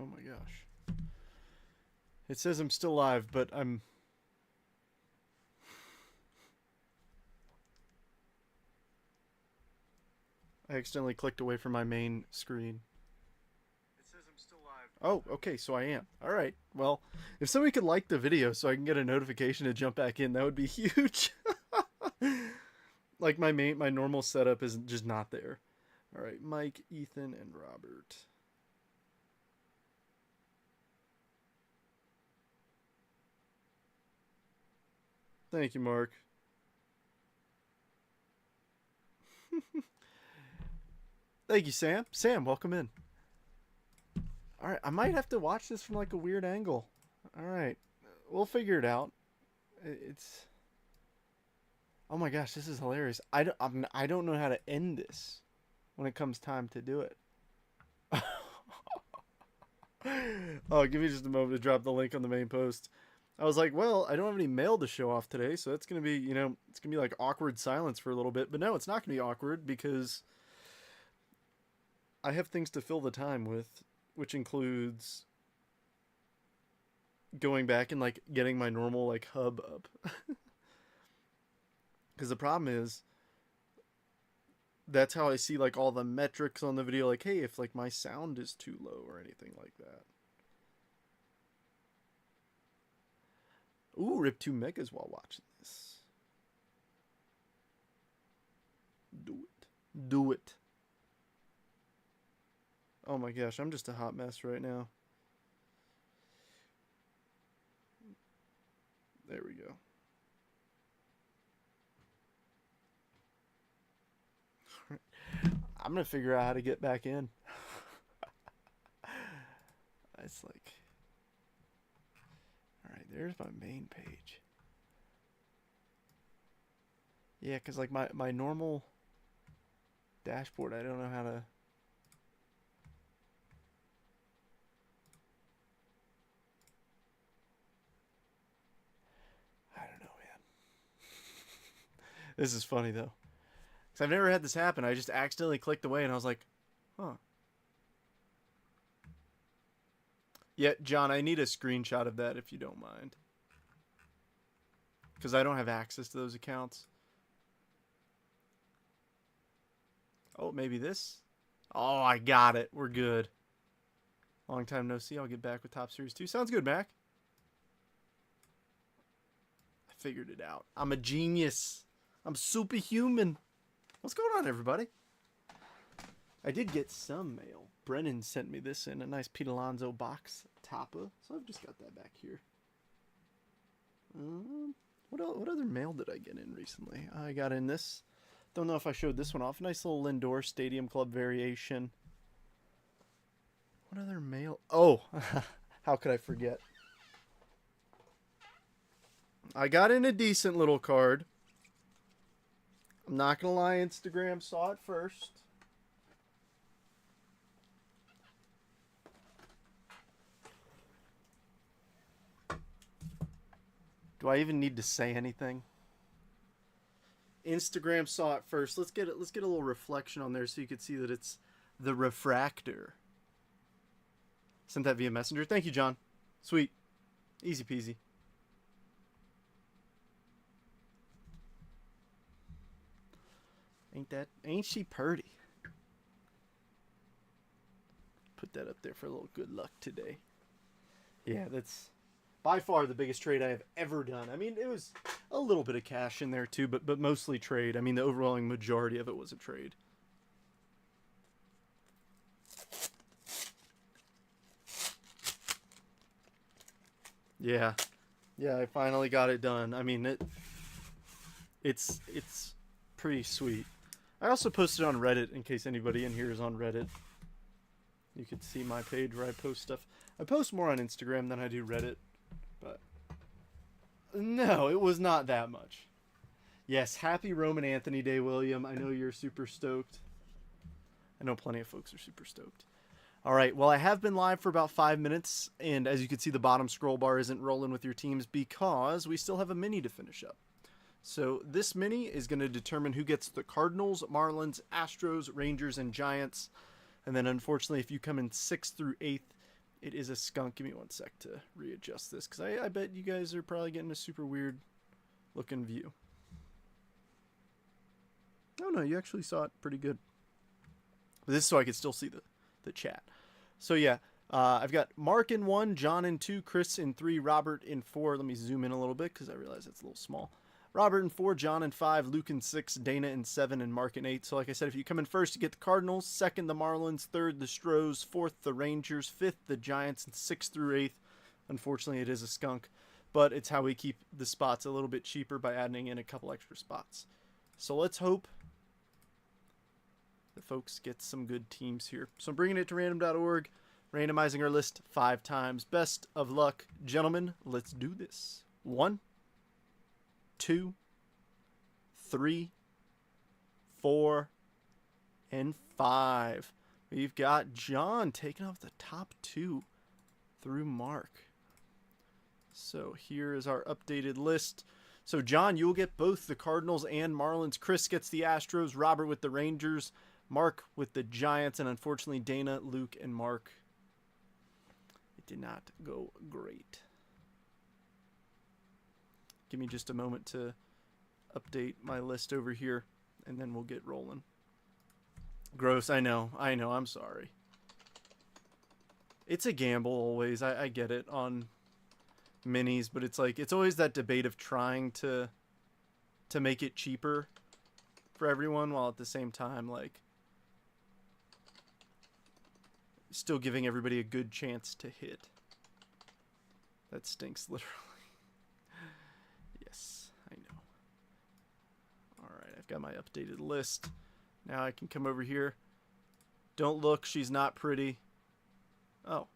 Oh my gosh. It says I'm still live, but I accidentally clicked away from my main screen. It says I'm still live. Oh, okay, so I am. All right. Well, if somebody could like the video so I can get a notification to jump back in, that would be huge. Like my normal setup is just not there. All right, Mike, Ethan, and Robert. Thank you, Mark. Thank you, Sam. Sam, welcome in. All right, I might have to watch this from like a weird angle. All right, we'll figure it out. It's oh my gosh, this is hilarious. I don't know how to end this when it comes time to do it. Oh, give me just a moment to drop the link on the main post. I was like, well, I don't have any mail to show off today, so that's gonna be, it's gonna be like awkward silence for a little bit. But no, it's not gonna be awkward because I have things to fill the time with, which includes going back and like getting my normal like hub up. Because the problem is that's how I see like all the metrics on the video, like, hey, if like my sound is too low or anything like that. Ooh, rip 2 megas while watching this. Do it. Do it. Oh my gosh, I'm just a hot mess right now. There we go. I'm gonna figure out how to get back in. It's like, all right, there's my main page. Yeah, because like my normal dashboard, I don't know how to. I don't know, man. This is funny though, because I've never had this happen. I just accidentally clicked away, and I was like, huh. Yeah, John, I need a screenshot of that if you don't mind. Because I don't have access to those accounts. Oh, maybe this? Oh, I got it. We're good. Long time no see. I'll get back with Top Series 2. Sounds good, Mac. I figured it out. I'm a genius. I'm superhuman. What's going on, everybody? I did get some mail. Brennan sent me this in a nice Pete Alonso box topper. So I've just got that back here. What other mail did I get in recently? I got in this. Don't know if I showed this one off. Nice little Lindor Stadium Club variation. What other mail? Oh, how could I forget? I got in a decent little card. I'm not going to lie, Instagram saw it first. Do I even need to say anything? Instagram saw it first. Let's get a little reflection on there so you can see that it's the refractor. Sent that via Messenger. Thank you, John. Sweet. Easy peasy. Ain't she purty? Put that up there for a little good luck today. Yeah, that's by far the biggest trade I have ever done. I mean, it was a little bit of cash in there too, but mostly trade. I mean, the overwhelming majority of it was a trade. Yeah. Yeah, I finally got it done. I mean, it's pretty sweet. I also posted on Reddit in case anybody in here is on Reddit. You can see my page where I post stuff. I post more on Instagram than I do Reddit, but no, it was not that much. Yes, happy Roman Anthony Day, William. I know you're super stoked. I know plenty of folks are super stoked. All right, well, I have been live for about 5 minutes, and as you can see, the bottom scroll bar isn't rolling with your teams because we still have a mini to finish up. So this mini is going to determine who gets the Cardinals, Marlins, Astros, Rangers, and Giants. And then, unfortunately, if you come in 6th through 8th, It is a skunk. Give me one sec to readjust this, because I bet you guys are probably getting a super weird looking view. Oh no, you actually saw it pretty good. But this is so I could still see the chat. So yeah, I've got Mark in 1, John in 2, Chris in 3, Robert in 4. Let me zoom in a little bit because I realize it's a little small. Robert in 4, John in 5, Luke in 6, Dana in 7, and Mark in 8. So like I said, if you come in first, you get the Cardinals, second the Marlins, third the Stros, fourth the Rangers, fifth the Giants, and 6th through 8th. Unfortunately, it is a skunk, but it's how we keep the spots a little bit cheaper by adding in a couple extra spots. So let's hope the folks get some good teams here. So I'm bringing it to random.org, randomizing our list 5 times. Best of luck, gentlemen. Let's do this. 1, 2, 3, 4, and 5. We've got John taking off the top 2 through Mark. So here is our updated list. So John, you'll get both the Cardinals and Marlins. Chris gets the Astros, Robert with the Rangers, Mark with the Giants, and unfortunately Dana, Luke, and Mark. It did not go great. Give me just a moment to update my list over here, and then we'll get rolling. Gross, I know, I'm sorry. It's a gamble always, I get it on minis, but it's like, it's always that debate of trying to make it cheaper for everyone, while at the same time, like, still giving everybody a good chance to hit. That stinks, literally. Yes, I know. Alright, I've got my updated list. Now I can come over here. Don't look, she's not pretty. Oh.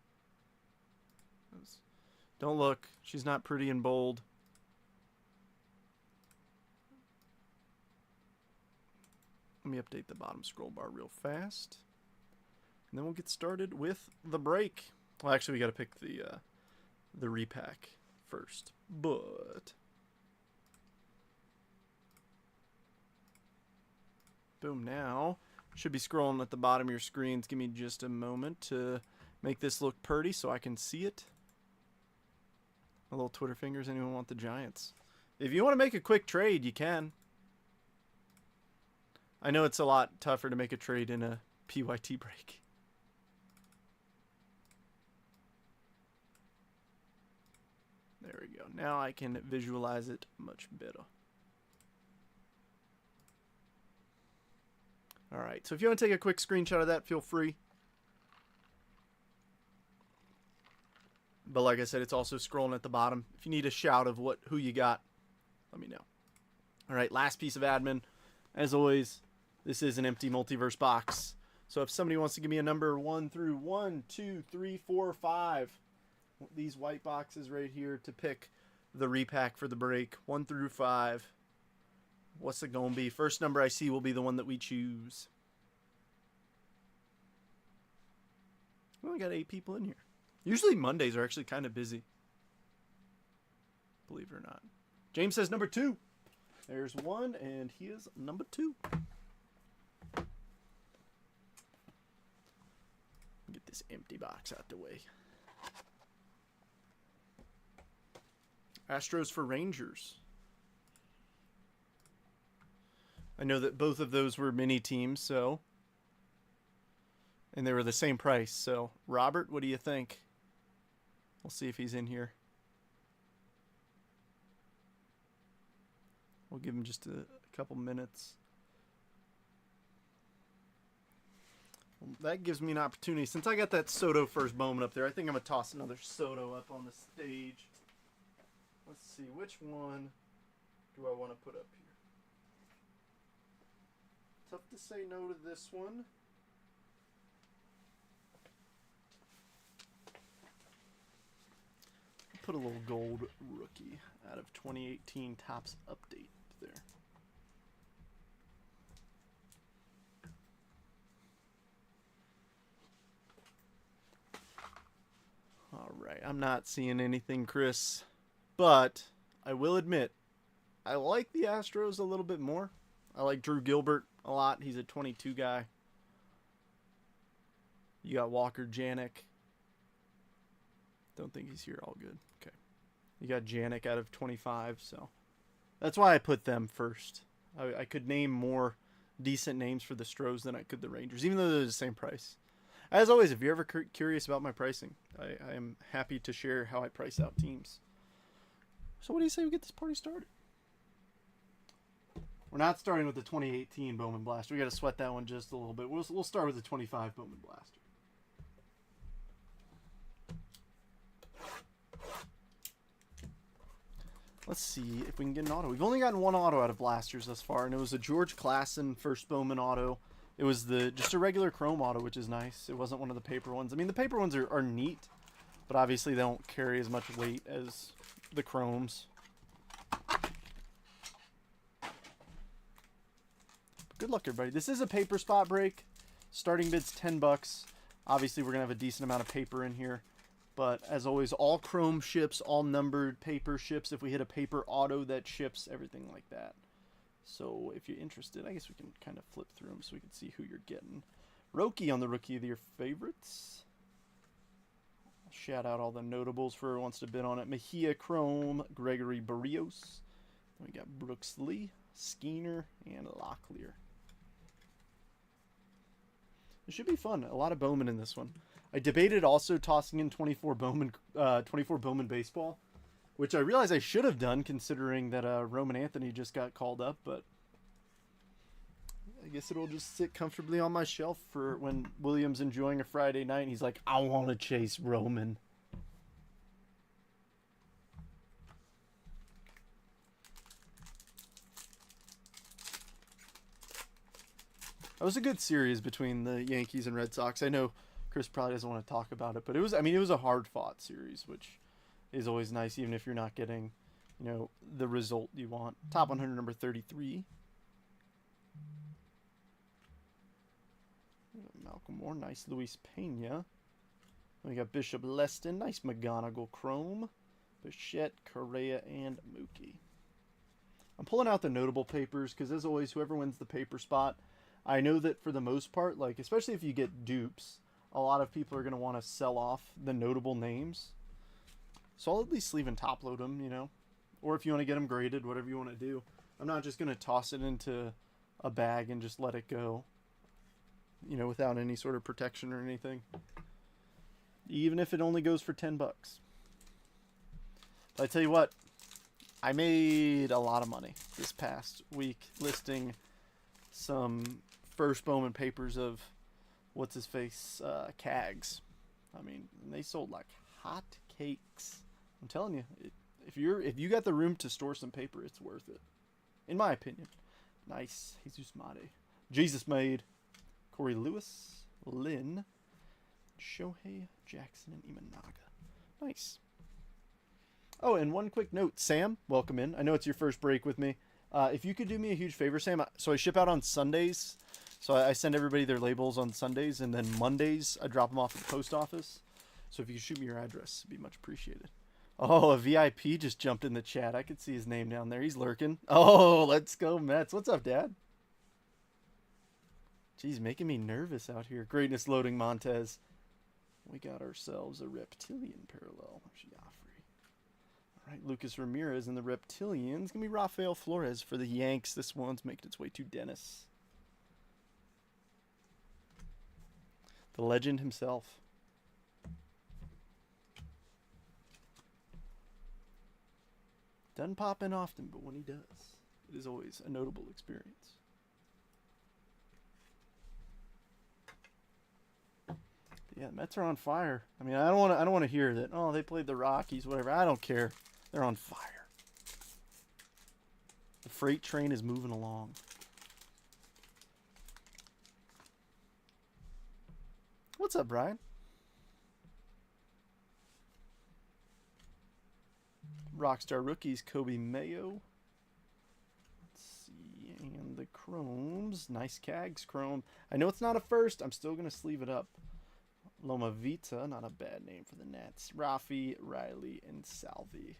Don't look, she's not pretty and bold. Let me update the bottom scroll bar real fast. And then we'll get started with the break. Well, actually, we got to pick the repack first. But boom, now should be scrolling at the bottom of your screens. Give me just a moment to make this look pretty so I can see it. My little Twitter fingers. Anyone want the Giants? If you want to make a quick trade, you can. I know it's a lot tougher to make a trade in a PYT break. There we go. Now I can visualize it much better. Alright, so if you want to take a quick screenshot of that, feel free. But like I said, it's also scrolling at the bottom. If you need a shout of who you got, let me know. Alright, last piece of admin. As always, this is an empty multiverse box. So if somebody wants to give me a number 1 through 1, 2, 3, 4, 5, these white boxes right here to pick the repack for the break, 1 through 5. What's it gonna be? First number I see will be the one that we choose. We only got 8 people in here. Usually Mondays are actually kind of busy, believe it or not. James says number 2. There's 1, and he is number 2. Get this empty box out the way. Astros for Rangers. I know that both of those were mini teams, so. And they were the same price, so. Robert, what do you think? We'll see if he's in here. We'll give him just a couple minutes. That gives me an opportunity. Since I got that Soto first Bowman up there, I think I'm going to toss another Soto up on the stage. Let's see, which one do I want to put up here? Tough to say no to this one. Put a little gold rookie out of 2018 Topps update there. All right, I'm not seeing anything, Chris, but I will admit I like the Astros a little bit more. I like Drew Gilbert a lot. He's a 22 guy. You got Walker Janek. Don't think he's here. All good. Okay. You got Janik out of 25, so that's why I put them first. I could name more decent names for the Stros than I could the Rangers, even though they're the same price. As always, if you're ever curious about my pricing, I am happy to share how I price out teams. So what do you say we get this party started? We're not starting with the 2018 Bowman Blaster. We got to sweat that one just a little bit. We'll start with the 25 Bowman Blaster. Let's see if we can get an auto. We've only gotten one auto out of blasters thus far, and it was a George Klassen first Bowman auto. It was just a regular chrome auto, which is nice. It wasn't one of the paper ones. I mean, the paper ones are neat, but obviously they don't carry as much weight as the chromes. Good luck, everybody. This is a paper spot break. Starting bid's $10. Obviously, we're going to have a decent amount of paper in here. But as always, all chrome ships, all numbered paper ships. If we hit a paper auto, that ships, everything like that. So if you're interested, I guess we can kind of flip through them so we can see who you're getting. Roki on the Rookie of the Year favorites. Shout out all the notables for whoever wants to bid on it. Mejia Chrome, Gregory Barrios. Then we got Brooks Lee, Skeeter, and Locklear. It should be fun. A lot of Bowman in this one. I debated also tossing in 24 Bowman baseball, which I realize I should have done considering that Roman Anthony just got called up, but I guess it'll just sit comfortably on my shelf for when William's enjoying a Friday night and he's like, I want to chase Roman. That was a good series between the Yankees and Red Sox. I know Chris probably doesn't want to talk about it, but it was a hard-fought series, which is always nice, even if you're not getting, the result you want. Top 100, number 33. Malcolm Moore, nice Luis Pena. We got Bishop Leston, nice McGonigal Chrome. Bichette, Correa, and Mookie. I'm pulling out the notable papers because, as always, whoever wins the paper spot, I know that for the most part, like especially if you get dupes, a lot of people are going to want to sell off the notable names. So I'll at least sleeve and top load them, or if you want to get them graded, whatever you want to do. I'm not just going to toss it into a bag and just let it go, without any sort of protection or anything. Even if it only goes for $10. But I tell you what, I made a lot of money this past week listing some first Bowman papers of what's-his-face, Cags. I mean, they sold like hot cakes. I'm telling you, if you got the room to store some paper, it's worth it. In my opinion. Nice. Jesus Mate. Jesus Made. Corey Lewis. Lynn. Shohei Jackson and Imanaga. Nice. Oh, and one quick note. Sam, welcome in. I know it's your first break with me. If you could do me a huge favor, Sam. So I ship out on Sundays. So I send everybody their labels on Sundays, and then Mondays I drop them off at the post office. So if you could shoot me your address, it'd be much appreciated. Oh, a VIP just jumped in the chat. I could see his name down there. He's lurking. Oh, let's go Mets. What's up, Dad? Geez, making me nervous out here. Greatness loading Montez. We got ourselves a Reptilian parallel. Joffrey. All right, Lucas Ramirez and the Reptilians. It's going to be Rafael Flores for the Yanks. This one's making its way to Dennis. The legend himself. Doesn't pop in often, but when he does, it is always a notable experience. Yeah, the Mets are on fire. I mean, I don't want to hear that. Oh, they played the Rockies, whatever. I don't care. They're on fire. The freight train is moving along. What's up, Brian? Rockstar Rookies, Kobe Mayo. Let's see. And the Chromes. Nice Cags Chrome. I know it's not a first. I'm still going to sleeve it up. Loma Vita. Not a bad name for the Nats. Rafi, Riley, and Salvi.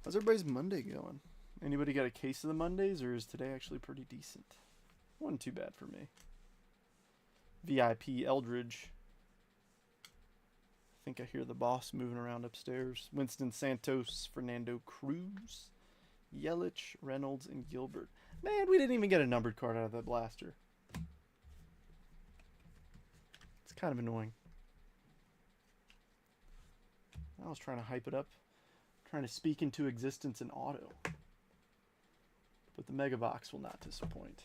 How's everybody's Monday going? Anybody got a case of the Mondays, or is today actually pretty decent? Wasn't too bad for me. VIP Eldridge. I think I hear the boss moving around upstairs. Winston Santos, Fernando Cruz, Yelich, Reynolds, and Gilbert. Man, we didn't even get a numbered card out of that blaster. It's kind of annoying. I was trying to hype it up. Trying to speak into existence in auto. But the Mega Box will not disappoint.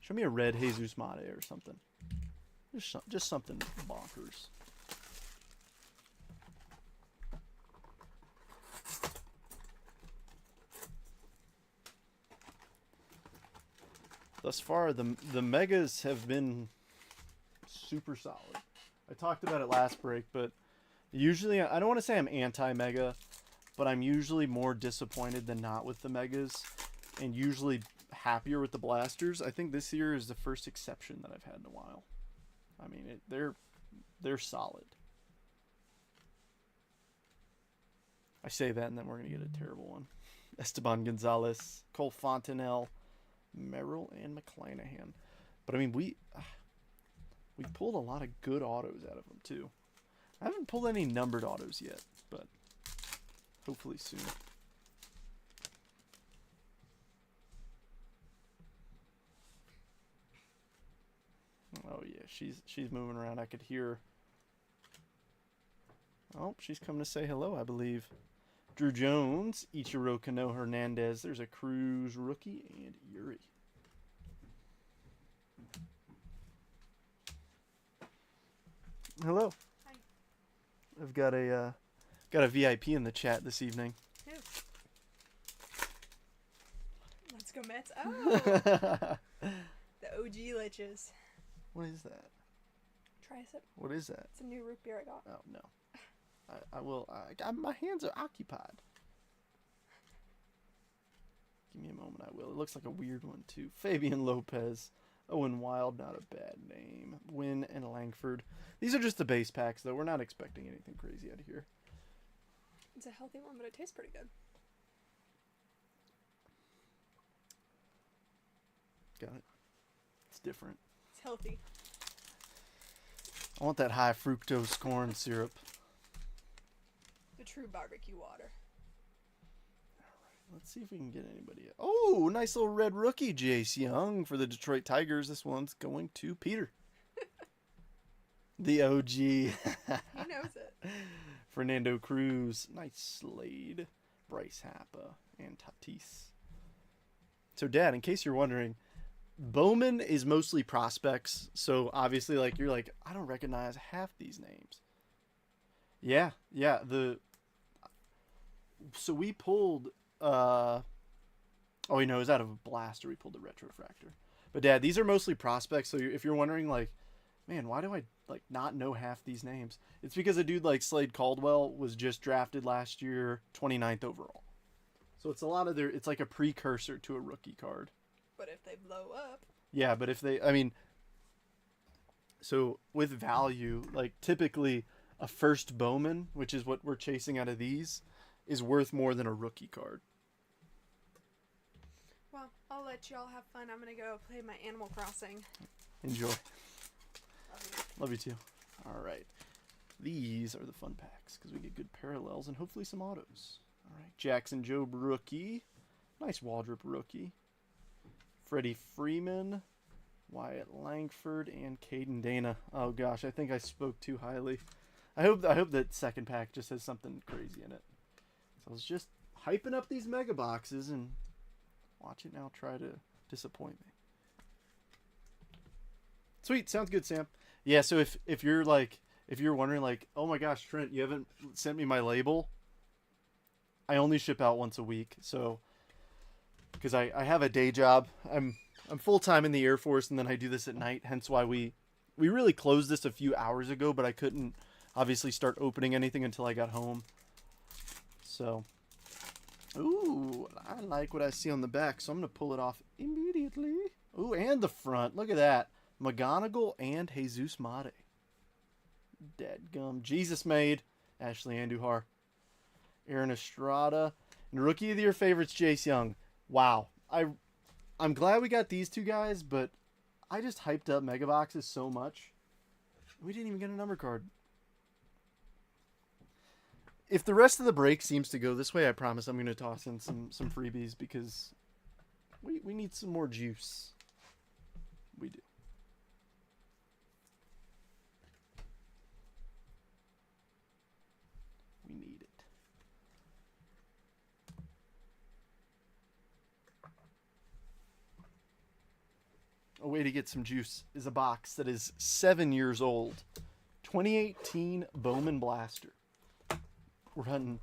Show me a red Jesus Mate or something. Just something bonkers. Thus far, the Megas have been super solid. I talked about it last break, but usually, I don't want to say I'm anti-Mega, but I'm usually more disappointed than not with the Megas, and usually happier with the Blasters. I think this year is the first exception that I've had in a while. I mean, they're solid. I say that, and then we're going to get a terrible one. Esteban Gonzalez, Cole Fontenelle, Merrill, and McClanahan. But, I mean, we pulled a lot of good autos out of them, too. I haven't pulled any numbered autos yet, but hopefully soon. Oh yeah, she's moving around. I could hear. Oh, she's coming to say hello, I believe. Drew Jones, Ichiro Kano Hernandez. There's a Cruz rookie and Yuri. Hello. Hi. I've got a VIP in the chat this evening. Who? Let's go Mets. Oh, the OG liches. What is that? Tricep. What is that? It's a new root beer I got. Oh no. I will. My hands are occupied. Give me a moment. I will. It looks like a weird one too. Fabian Lopez. Owen Wild, not a bad name. Wynn and Langford. These are just the base packs, though. We're not expecting anything crazy out of here. It's a healthy one, but it tastes pretty good. Got it. It's different. It's healthy. I want that high fructose corn syrup. The true barbecue water. Let's see if we can get anybody. Oh, nice little red rookie, Jace Young for the Detroit Tigers. This one's going to Peter. The OG. He knows it. Fernando Cruz. Nice Slade. Bryce Harper. And Tatis. So, Dad, in case you're wondering, Bowman is mostly prospects. So, obviously, like you're like, I don't recognize half these names. Yeah. So, we pulled... oh, you know, it was out of a blaster. We pulled the retrofractor. But Dad, these are mostly prospects. So if you're wondering, like, man, why do I like not know half these names? It's because a dude like Slade Caldwell was just drafted last year, 29th overall. So it's a lot of it's like a precursor to a rookie card. But if they blow up. Yeah, but if they, I mean, so with value, like typically a first Bowman, which is what we're chasing out of these, is worth more than a rookie card. Well, I'll let y'all have fun. I'm going to go play my Animal Crossing. Enjoy. Love you. Love you too. All right. These are the fun packs because we get good parallels and hopefully some autos. All right. Jackson Jobe rookie. Nice Waldrop rookie. Freddie Freeman. Wyatt Langford and Caden Dana. Oh gosh, I think I spoke too highly. I hope that second pack just has something crazy in it. So I was just hyping up these mega boxes and watch it now try to disappoint me. Sweet, sounds good, Sam. Yeah, so if you're wondering like, oh my gosh, Trent, you haven't sent me my label. I only ship out once a week, so because I have a day job. I'm full time in the Air Force, and then I do this at night. Hence why we really closed this a few hours ago, but I couldn't obviously start opening anything until I got home. So, ooh, I like what I see on the back, so I'm gonna pull it off immediately. Ooh, and the front. Look at that. McGonigal and Jesus Mate. Dadgum. Jesus made. Ashley Andujar. Aaron Estrada. And Rookie of the Year favorites, Jace Young. Wow. I'm glad we got these two guys, but I just hyped up Mega Boxes so much. We didn't even get a number card. If the rest of the break seems to go this way, I promise I'm going to toss in some freebies because we need some more juice. We do. We need it. A way to get some juice is a box that is 7 years old. 2018 Bowman Blaster. We're hunting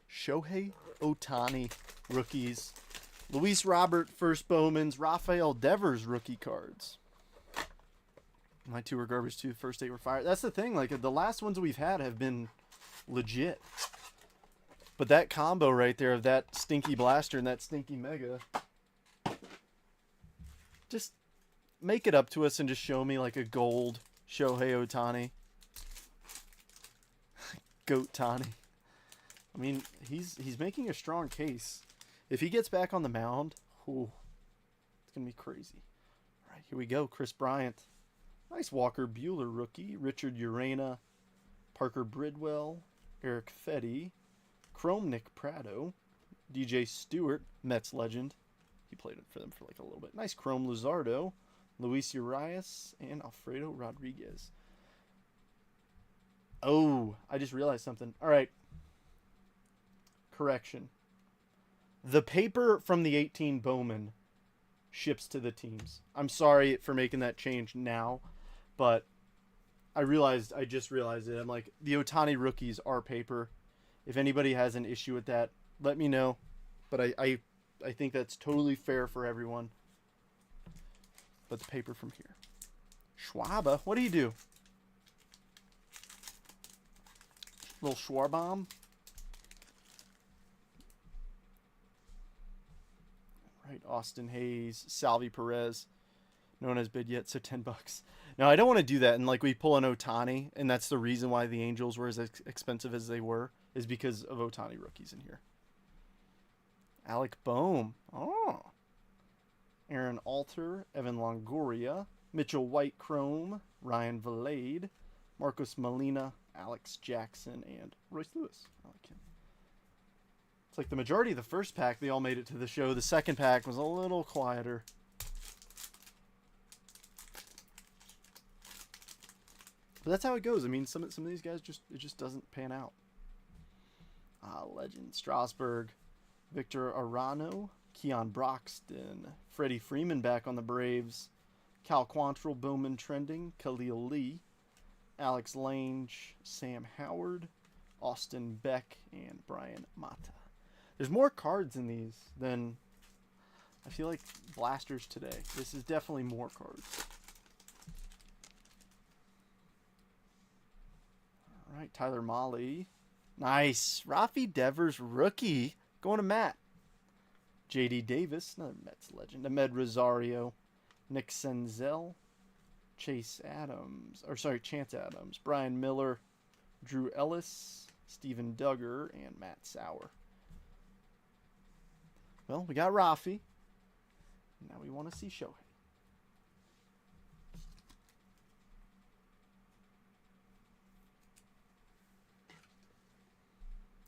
Shohei Ohtani rookies. Luis Robert first Bowmans. Rafael Devers rookie cards. My 2 were garbage too. First 8 were fire. That's the thing. Like, the last ones we've had have been legit. But that combo right there of that stinky blaster and that stinky mega, just make it up to us and just show me like a gold Shohei Ohtani. Goat Tani. I mean, he's making a strong case. If he gets back on the mound, ooh, it's going to be crazy. All right, here we go. Chris Bryant. Nice Walker Buehler rookie. Richard Urena. Parker Bridwell. Eric Fetty. Chrome Nick Prado. DJ Stewart, Mets legend. He played it for them for like a little bit. Nice Chrome Luzardo. Luis Urias. And Alfredo Rodriguez. Oh, I just realized something. All right. Correction. The paper from the 18 Bowman ships to the teams. I'm sorry for making that change now, but I just realized it. I'm like, the Ohtani rookies are paper. If anybody has an issue with that, let me know. But I think that's totally fair for everyone. But the paper from here. Schwaba, what do you do? Little Schwarbomb. Right, Austin Hayes, Salvi Perez. No one has bid yet, so $10. Now, I don't want to do that. And like, we pull an Ohtani, and that's the reason why the Angels were as expensive as they were, is because of Ohtani rookies in here. Alec Boehm. Oh. Aaron Alter, Evan Longoria, Mitchell White Chrome, Ryan Valade, Marcos Molina, Alex Jackson, and Royce Lewis. I like him. It's like the majority of the first pack, they all made it to the show. The second pack was a little quieter. But that's how it goes. I mean, some of these guys it just doesn't pan out. Legend. Strasburg, Victor Arano, Keon Broxton, Freddie Freeman back on the Braves, Cal Quantrill, Bowman trending, Khalil Lee, Alex Lange, Sam Howard, Austin Beck, and Brian Mata. There's more cards in these than I feel like blasters today. This is definitely more cards. All right, Tyler Mahle. Nice. Rafi Devers rookie. Going to Matt. J.D. Davis, another Mets legend. Ahmed Rosario. Nick Senzel. Chance Adams. Brian Miller. Drew Ellis. Steven Duggar. And Matt Sauer. Well, we got Rafi. Now we want to see Shohei.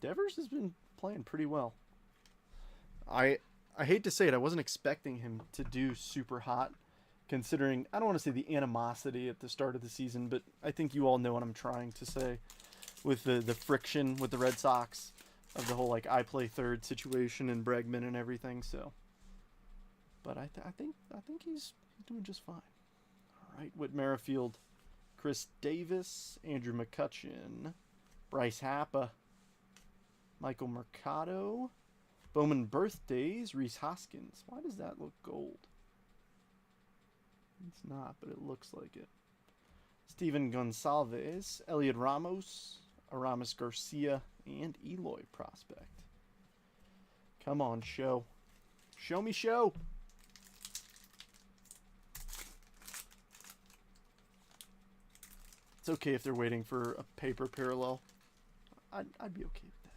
Devers has been playing pretty well. I hate to say it, I wasn't expecting him to do super hot, considering, I don't want to say the animosity at the start of the season, but I think you all know what I'm trying to say with the friction with the Red Sox of the whole, like, I play third situation and Bregman and everything, so. But I think he's doing just fine. All right, Whit Merrifield, Chris Davis, Andrew McCutcheon, Bryce Happa, Michael Mercado, Bowman Birthdays, Reese Hoskins. Why does that look gold? It's not, but it looks like it. Steven Gonsalves, Elliot Ramos, Aramis Garcia, and Eloy Prospect. Come on, show. Show me show. It's okay if they're waiting for a paper parallel. I'd be okay with that.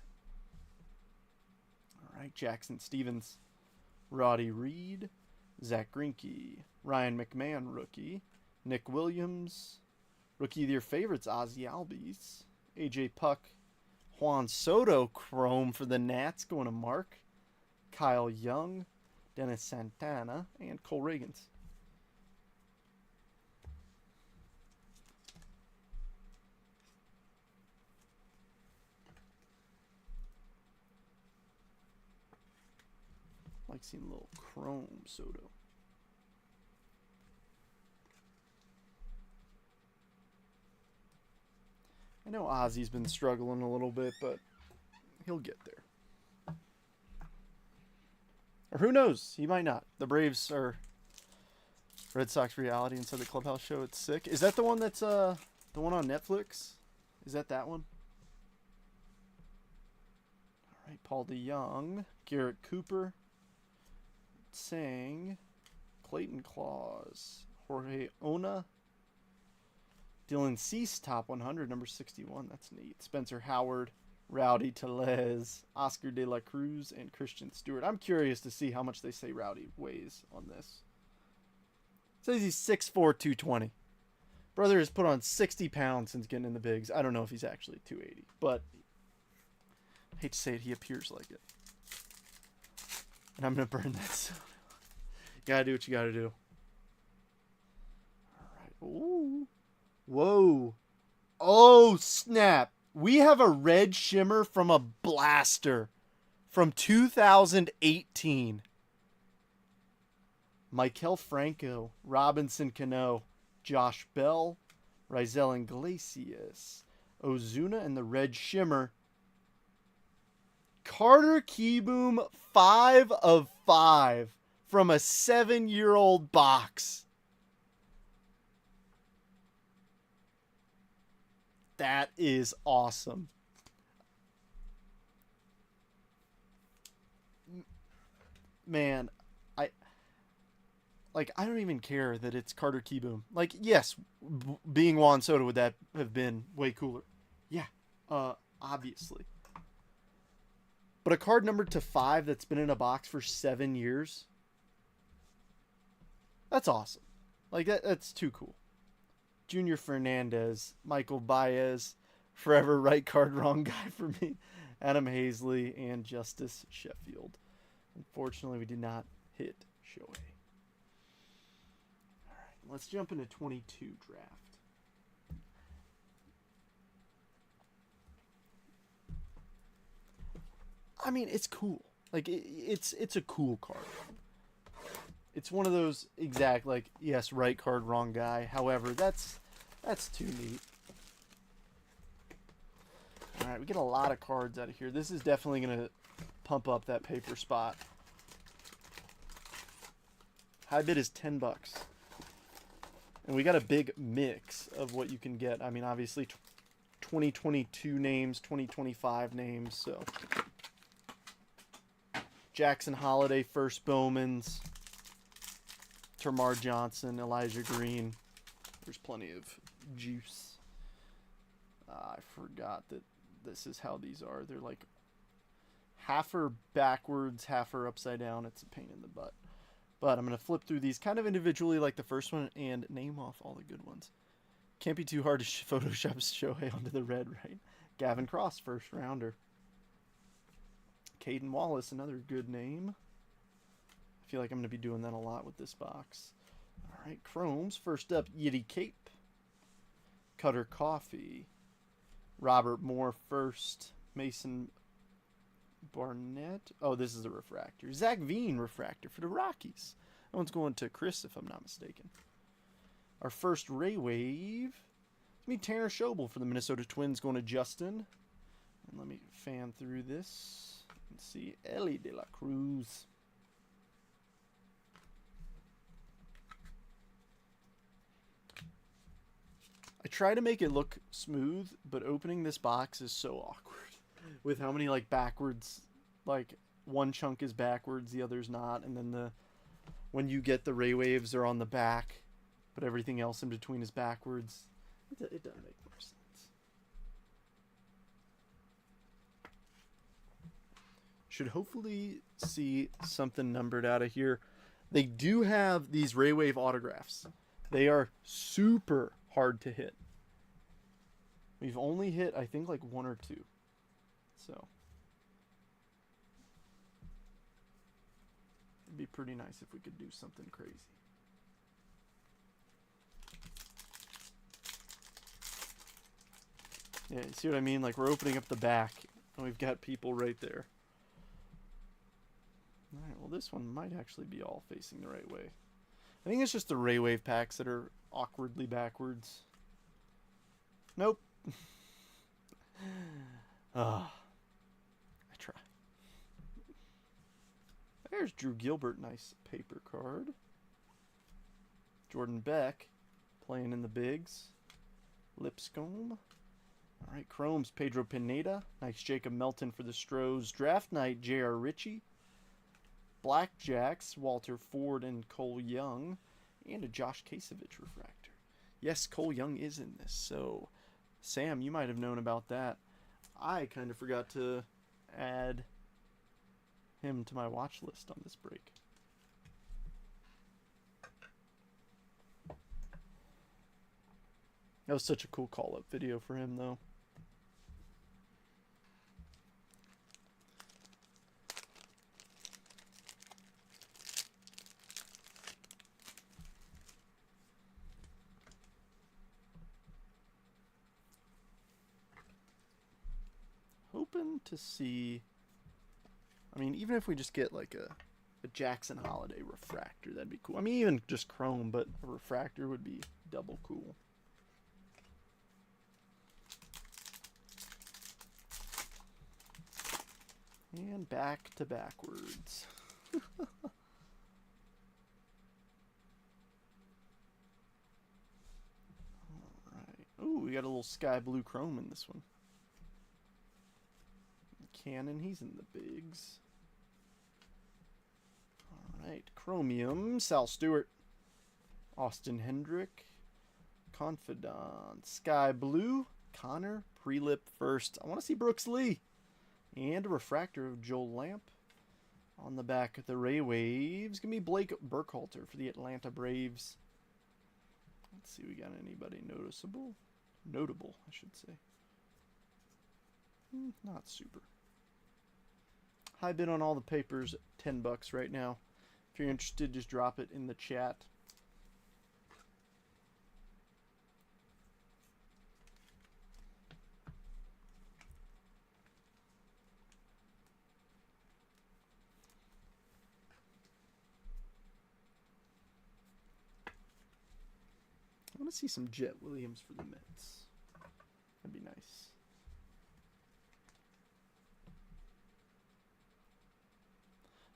All right, Jackson Stevens, Roddy Reed, Zach Greinke, Ryan McMahon, rookie. Nick Williams, rookie of your favorites, Ozzy Albies. AJ Puck, Juan Soto, chrome for the Nats, going to Mark. Kyle Young, Dennis Santana, and Cole Reagans. Like seeing a little chrome Soto. I know Ozzy's been struggling a little bit, but he'll get there. Or who knows? He might not. The Braves are Red Sox reality instead of the Clubhouse show. It's sick. Is that the one that's the one on Netflix? Is that one? All right, Paul DeYoung, Garrett Cooper, Sang, Clayton Claus, Jorge Ona, Dylan Cease, top 100, number 61. That's neat. Spencer Howard, Rowdy Tellez, Oscar De La Cruz, and Christian Stewart. I'm curious to see how much they say Rowdy weighs on this. It says he's 6'4", 220. Brother has put on 60 pounds since getting in the bigs. I don't know if he's actually 280, but I hate to say it, he appears like it. And I'm going to burn that soda. You got to do what you got to do. All right. Ooh. Whoa. Oh, snap. We have a red shimmer from a blaster from 2018. Maikel Franco, Robinson Cano, Josh Bell, Rizel Iglesias, Ozuna, and the red shimmer. Carter Kieboom, 5 of 5 from a 7-year-old box. That is awesome. Man, I don't even care that it's Carter Kieboom. Like, yes, being Juan Soto, would that have been way cooler? Yeah, obviously. But a card numbered to 5 that's been in a box for 7 years, that's awesome. Like, that's too cool. Junior Fernandez, Michael Baez, forever right card wrong guy for me, Adam Hazley, and Justice Sheffield. Unfortunately, we did not hit Shohei. All right, let's jump into 22 draft. I mean, it's cool. Like, it's a cool card. It's one of those exact, like, yes, right card, wrong guy. However, that's too neat. All right, we get a lot of cards out of here. This is definitely going to pump up that paper spot. High bid is $10. And we got a big mix of what you can get. I mean, obviously, 2022 names, 2025 names, so... Jackson Holiday, first Bowman's. Termar Johnson, Elijah Green. There's plenty of juice. I forgot that this is how these are. They're like half are backwards, half are upside down. It's a pain in the butt. But I'm going to flip through these kind of individually like the first one and name off all the good ones. Can't be too hard to Photoshop Shohei onto the red, right? Gavin Cross, first rounder. Caden Wallace, another good name. I feel like I'm going to be doing that a lot with this box. All right, Chromes. First up, Yiddy Cape. Cutter Coffee. Robert Moore first. Mason Barnett. Oh, this is a refractor. Zach Veen refractor for the Rockies. That one's going to Chris, if I'm not mistaken. Our first Ray Wave. It's me, Tanner Schobel for the Minnesota Twins, going to Justin. And let me fan through this. Let's see, Ellie De La Cruz. I try to make it look smooth, but opening this box is so awkward. With how many, like, backwards, like, one chunk is backwards, the other's not, and then when you get the Ray Waves, they're on the back, but everything else in between is backwards. It doesn't make more sense. Should hopefully see something numbered out of here. They do have these Ray Wave autographs. They are super hard to hit. We've only hit, I think, like 1 or 2. So it'd be pretty nice if we could do something crazy. Yeah, you see what I mean? Like, we're opening up the back, and we've got people right there. Alright, well, this one might actually be all facing the right way. I think it's just the Ray Wave packs that are awkwardly backwards. Nope. I try. There's Drew Gilbert, nice paper card. Jordan Beck, playing in the bigs. Lipscomb. Alright, Chromes, Pedro Pineda. Nice Jacob Melton for the Stros. Draft Night, J.R. Ritchie. Blackjacks, Walter Ford and Cole Young. And a Josh Kasevich refractor. Yes, Cole Young is in this, so Sam, you might have known about that. I kind of forgot to add him to my watch list on this break. That was such a cool call-up video for him, though. Hoping to see... I mean, even if we just get like a Jackson Holiday refractor, that'd be cool. I mean, even just chrome, but a refractor would be double cool. And back to backwards. Alright. Ooh, we got a little sky blue chrome in this one. Cannon, he's in the bigs. Alright, Chromium, Sal Stewart. Austin Hendrick. Confidant, Sky Blue. Connor, Prelip first. I want to see Brooks Lee. And a refractor of Joel Lamp. On the back of the Ray Waves, gonna be Blake Burkhalter for the Atlanta Braves. Let's see, we got anybody notable, I should say. Not super. High bid on all the papers, $10 right now. If you're interested, just drop it in the chat. I want to see some Jet Williams for the Mets. That'd be nice.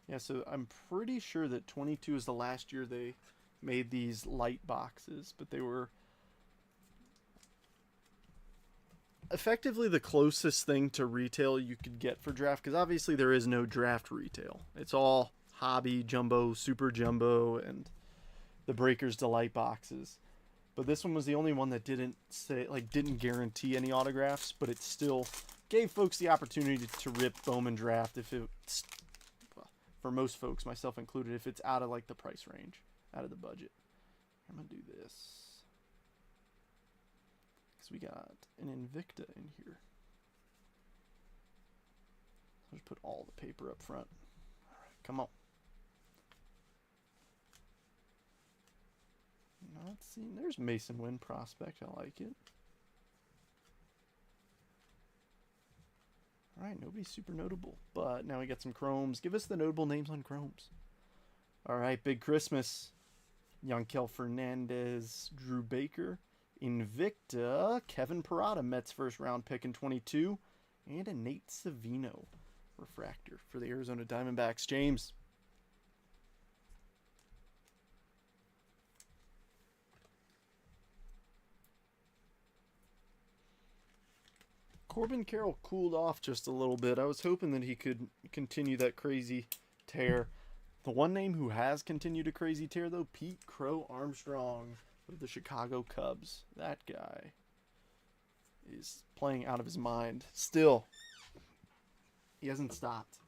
Yeah, so I'm pretty sure that 22 is the last year they made these light boxes, but they were effectively the closest thing to retail you could get for draft, because obviously there is no draft retail. It's all hobby, jumbo, super jumbo, and the Breakers Delight boxes. But this one was the only one that didn't guarantee any autographs, but it still gave folks the opportunity to rip Bowman draft if it's, for most folks, myself included, if it's out of like the price range, out of the budget. I'm gonna do this because we got an Invicta in here. I'll just put all the paper up front. All right, come on. Not seen. There's Mason Wynn prospect. I like it. All right, nobody's super notable, but now we got some chromes. Give us the notable names on chromes. All right, Big Christmas. Yankel Fernandez, Drew Baker, Invicta, Kevin Parada, Mets first round pick in 22, and a Nate Savino refractor for the Arizona Diamondbacks. James. Corbin Carroll cooled off just a little bit. I was hoping that he could continue that crazy tear. The one name who has continued a crazy tear, though, Pete Crow Armstrong of the Chicago Cubs. That guy is playing out of his mind. Still, he hasn't stopped.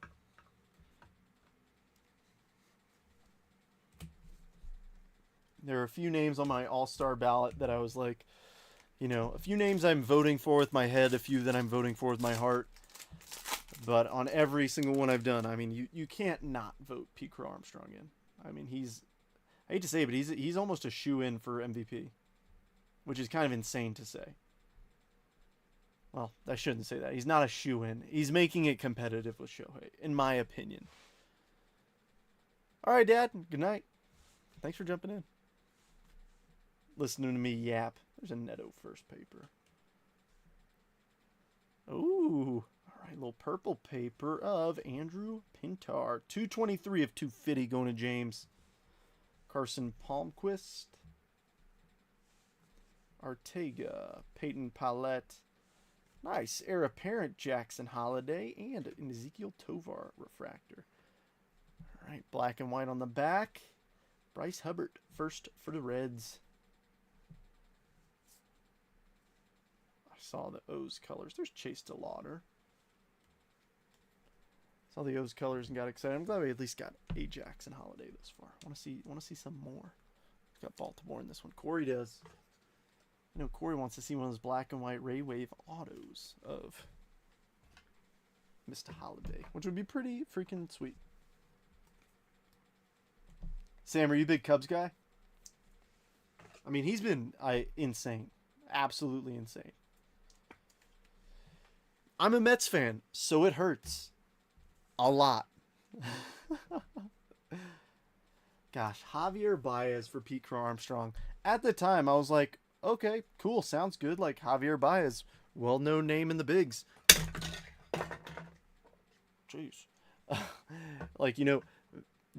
There are a few names on my all-star ballot that I was like, you know, a few names I'm voting for with my head, a few that I'm voting for with my heart. But on every single one I've done, I mean, you can't not vote Pete Crow Armstrong in. I mean, I hate to say it, but he's almost a shoe-in for MVP, which is kind of insane to say. Well, I shouldn't say that. He's not a shoe-in. He's making it competitive with Shohei, in my opinion. All right, Dad. Good night. Thanks for jumping in. Listening to me yap. There's a Neto first paper. Ooh. All right, little purple paper of Andrew Pintar. 223 of 250 going to James. Carson Palmquist. Artega. Peyton Pallette. Nice. Heir apparent Jackson Holiday and an Ezekiel Tovar refractor. All right, black and white on the back. Bryce Hubbard, first for the Reds. I saw the O's colors. There's Chase DeLauder. Saw the O's colors and got excited. I'm glad we at least got a Jackson Holiday this far. Want to see some more. Got Baltimore in this one. Corey does. I know Corey wants to see one of those black and white Ray Wave autos of Mr. Holiday, which would be pretty freaking sweet. Sam, are you a big Cubs guy? I mean, he's been insane. Absolutely insane. I'm a Mets fan, so it hurts. A lot. Gosh, Javier Baez for Pete Crow Armstrong. At the time, I was like, okay, cool, sounds good. Like Javier Baez, well-known name in the bigs. Jeez. Like, you know,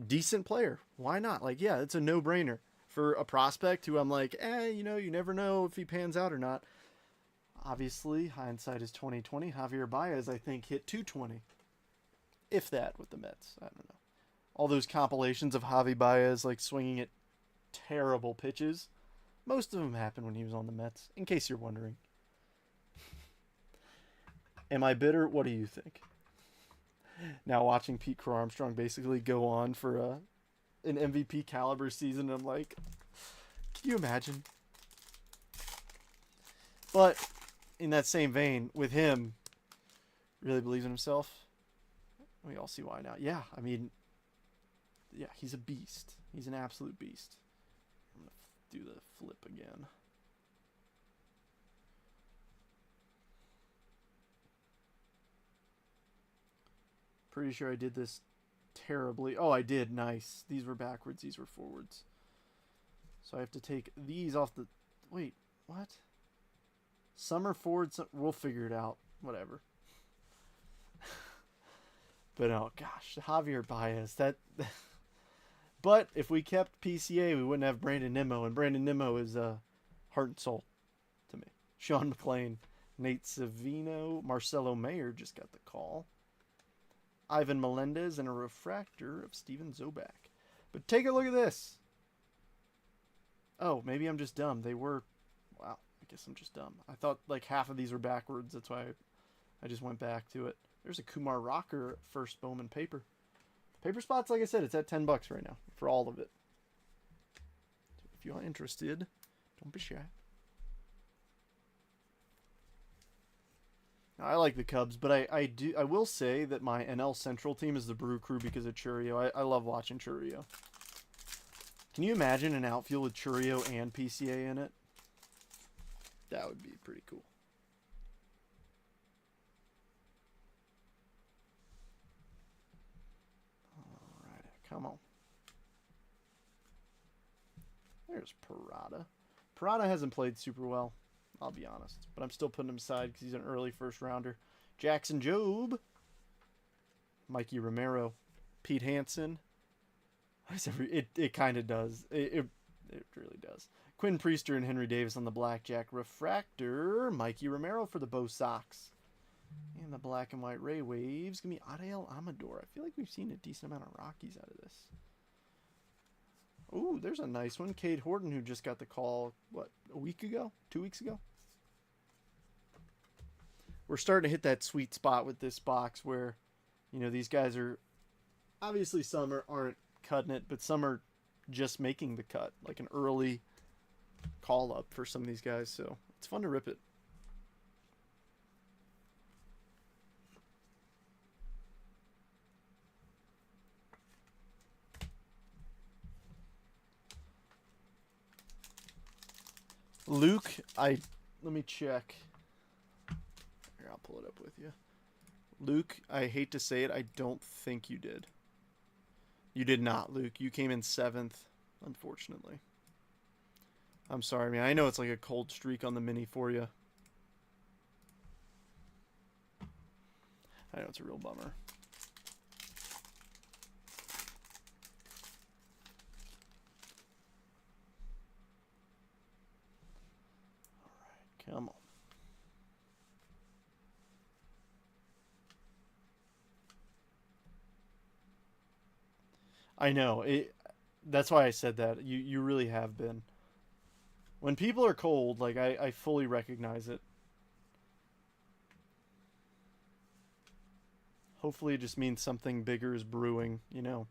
decent player. Why not? Like, yeah, it's a no-brainer for a prospect who I'm like, you know, you never know if he pans out or not. Obviously, hindsight is 20/20. Javier Baez, I think, hit 220. If that, with the Mets. I don't know. All those compilations of Javi Baez, like, swinging at terrible pitches. Most of them happened when he was on the Mets, in case you're wondering. Am I bitter? What do you think? Now watching Pete Crow Armstrong basically go on for an MVP caliber season, I'm like, can you imagine? But in that same vein, with him, really believes in himself. We all see why now. Yeah, I mean, yeah, he's a beast. He's an absolute beast. I'm going to do the flip again. Pretty sure I did this terribly. Oh, I did. Nice. These were backwards. These were forwards. So I have to take these off the... Wait, what? Summer forward... We'll figure it out. Whatever. But oh, gosh. Javier Baez. That... But if we kept PCA, we wouldn't have Brandon Nimmo. And Brandon Nimmo is heart and soul to me. Sean McClain. Nate Savino. Marcelo Mayer just got the call. Ivan Melendez and a refractor of Steven Zobak. But take a look at this. Oh, maybe I'm just dumb. They were... Wow, I guess I'm just dumb. I thought like half of these were backwards. That's why I just went back to it. There's a Kumar Rocker first Bowman paper. Paper spots, like I said, it's at $10 right now for all of it. So if you are interested, don't be shy. I like the Cubs, but I will say that my NL Central team is the Brew Crew because of Churio. I love watching Churio. Can you imagine an outfield with Churio and PCA in it? That would be pretty cool. Alright, come on. There's Parada. Parada hasn't played super well. I'll be honest. But I'm still putting him aside because he's an early first rounder. Jackson Jobe. Mikey Romero. Pete Hansen. It kind of does. It really does. Quinn Priester and Henry Davis on the blackjack refractor. Mikey Romero for the Bo Sox. And the black and white Ray Waves. Give me Adael Amador. I feel like we've seen a decent amount of Rockies out of this. Ooh, there's a nice one. Cade Horton, who just got the call, what, a week ago? 2 weeks ago? We're starting to hit that sweet spot with this box where, you know, these guys are, obviously some aren't cutting it, but some are just making the cut, like an early call up for some of these guys. So it's fun to rip it. Luke, let me check. Here, I'll pull it up with you. Luke, I hate to say it, I don't think you did. You did not, Luke. You came in 7th, unfortunately. I'm sorry, man. I know it's like a cold streak on the mini for you. I know it's a real bummer. Come on. I know. That's why I said that. You really have been. When people are cold, like, I fully recognize it. Hopefully it just means something bigger is brewing, you know.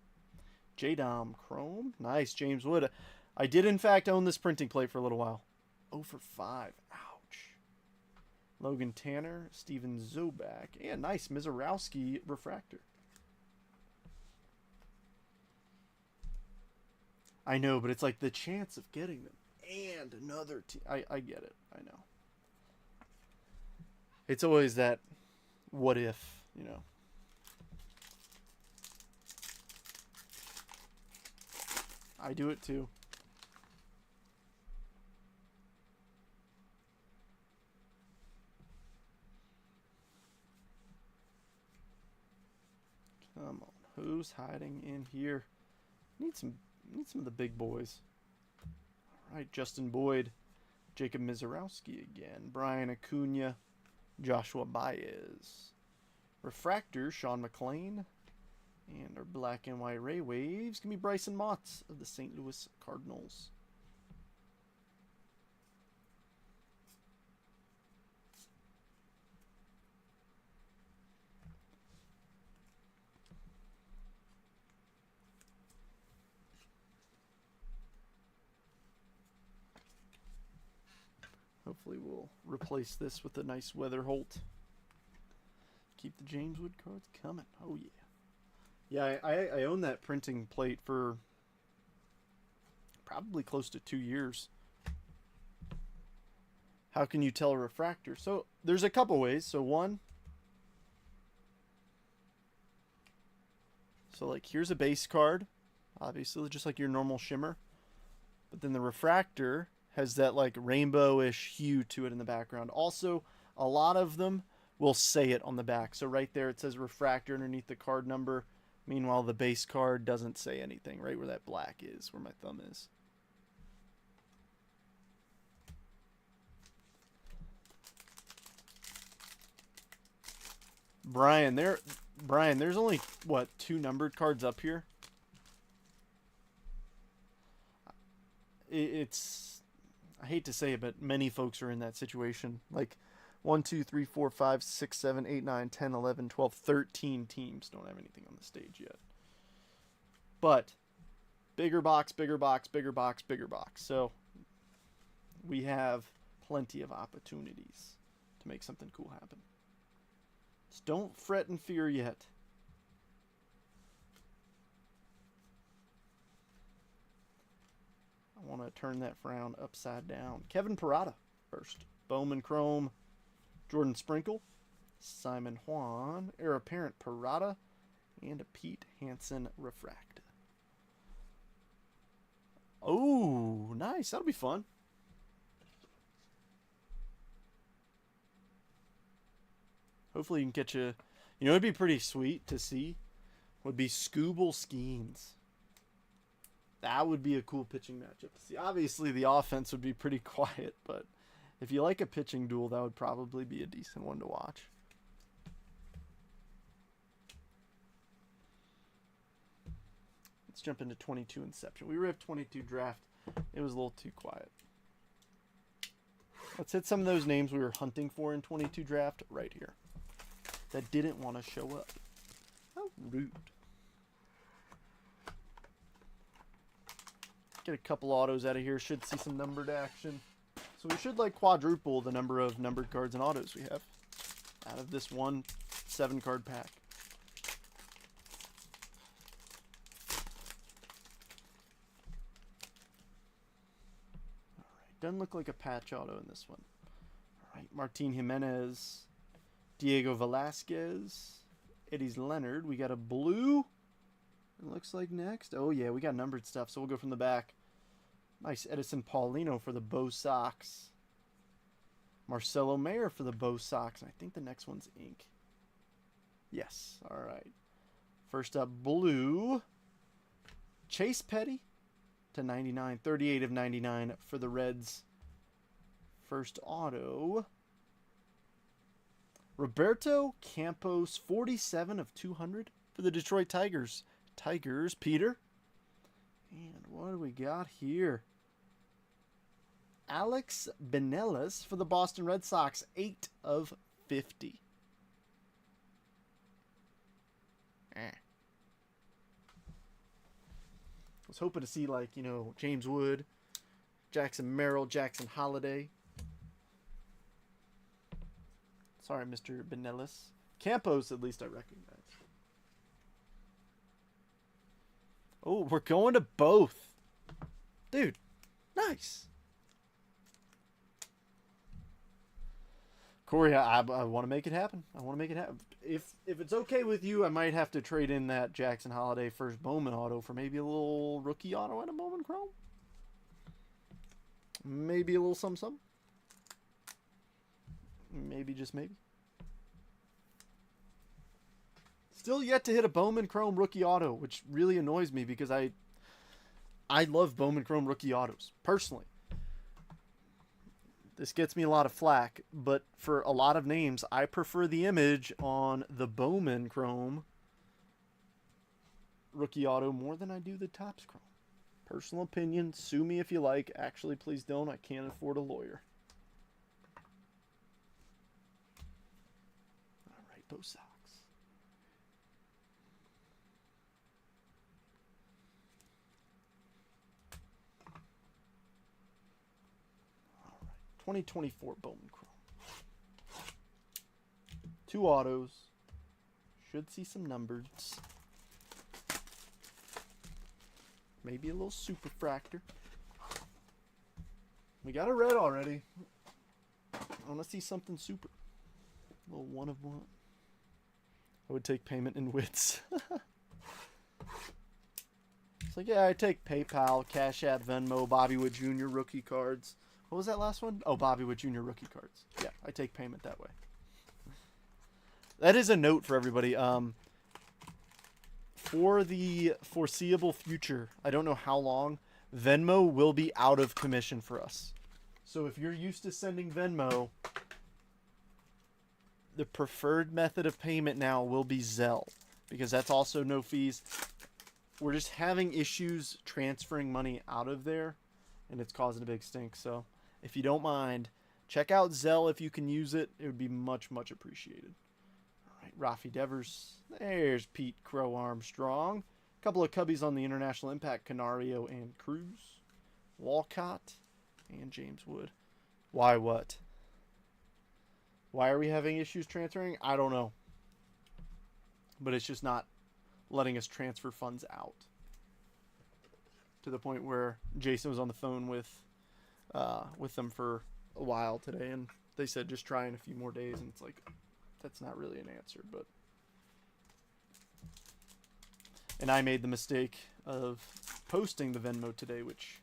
J-Dom Chrome. Nice, James Wood. I did, in fact, own this printing plate for a little while. 0 for 5. Ouch. Logan Tanner, Steven Zobak, and nice Mizorowski refractor. I know, but it's like the chance of getting them and another team. I get it. I know. It's always that what if, you know. I do it too. Come on. Who's hiding in here? Need some of the big boys. All right, Justin Boyd, Jacob Mizorowski again, Brian Acuna, Joshua Baez, refractor Sean McClain, and our black and white Ray Waves can be Bryson Motts of the St. Louis Cardinals. Hopefully we'll replace this with a nice Weatherholt. Keep the James Wood cards coming. Oh, yeah. Yeah, I own that printing plate for probably close to 2 years. How can you tell a refractor? So there's a couple ways. So one. So like here's a base card. Obviously just like your normal shimmer. But then the refractor has that like rainbowish hue to it in the background. Also, a lot of them will say it on the back. So right there it says refractor underneath the card number. Meanwhile, the base card doesn't say anything, right where that black is, where my thumb is. Brian, there's only, what, 2 numbered cards up here? It's, I hate to say it, but many folks are in that situation. Like, 1, 2, 3, 4, 5, 6, 7, 8, 9, 10, 11, 12, 13 teams don't have anything on the stage yet. But bigger box, bigger box, bigger box, bigger box. So we have plenty of opportunities to make something cool happen. Just don't fret and fear yet. I want to turn that frown upside down. Kevin Parada first. Bowman Chrome. Jordan Sprinkle, Simon Juan, Heir Apparent Parada, and a Pete Hansen Refracta. Oh, nice. That'll be fun. Hopefully you can catch a... You know, it'd be pretty sweet to see. Would be Scooble Skeens. That would be a cool pitching matchup to see. Obviously, the offense would be pretty quiet, but... If you like a pitching duel, that would probably be a decent one to watch. Let's jump into 22 Inception. We ripped 22 Draft. It was a little too quiet. Let's hit some of those names we were hunting for in 22 Draft right here. That didn't want to show up. How rude. Get a couple autos out of here. Should see some numbered action. So we should like quadruple the number of numbered cards and autos we have out of this one 7-card pack. Alright, doesn't look like a patch auto in this one. Alright, Martin Jimenez, Diego Velasquez, Eddie's Leonard. We got a blue. It looks like next. Oh yeah, we got numbered stuff, so we'll go from the back. Nice Edison Paulino for the Bo Sox. Marcelo Mayer for the Bo Sox. And I think the next one's ink. Yes. All right. First up, blue. Chase Petty to 99. 38 of 99 for the Reds. First auto. Roberto Campos, 47 of 200 for the Detroit Tigers. Tigers, Peter. And what do we got here? Alex Benelas for the Boston Red Sox, 8 of 50. I was hoping to see, like, you know, James Wood, Jackson Merrill, Jackson Holiday. Sorry, Mr. Benelas. Campos, at least I recognize. Oh, we're going to both. Dude, nice. Corey, I want to make it happen. I want to make it happen. If it's okay with you, I might have to trade in that Jackson Holiday first Bowman auto for maybe a little rookie auto and a Bowman Chrome. Maybe a little something. Maybe, just maybe. Still yet to hit a Bowman Chrome rookie auto, which really annoys me because I love Bowman Chrome rookie autos, personally. This gets me a lot of flack, but for a lot of names, I prefer the image on the Bowman Chrome rookie auto more than I do the Topps Chrome. Personal opinion, sue me if you like. Actually, please don't. I can't afford a lawyer. All right, Bo Sox. All right, 2024 Bowman Chrome. 2 autos. Should see some numbers. Maybe a little superfractor. We got a red already. I want to see something super. A little 1 of 1. I would take payment in wits. It's like, yeah, I take PayPal, Cash App, Venmo, Bobby Wood Jr. rookie cards. What was that last one? Oh, Bobby Wood Jr. rookie cards. Yeah, I take payment that way. That is a note for everybody. For the foreseeable future, I don't know how long, Venmo will be out of commission for us. So if you're used to sending Venmo, the preferred method of payment now will be Zelle, because that's also no fees. We're just having issues transferring money out of there, and it's causing a big stink. So if you don't mind, check out Zelle if you can use it. It would be much, much appreciated. Rafi Devers. There's Pete Crow Armstrong. A couple of cubbies on the International Impact. Canario and Cruz. Walcott and James Wood. Why what? Why are we having issues transferring? I don't know. But it's just not letting us transfer funds out. To the point where Jason was on the phone with them for a while today. And they said just try in a few more days. And it's like, that's not really an answer, but. And I made the mistake of posting the Venmo today, which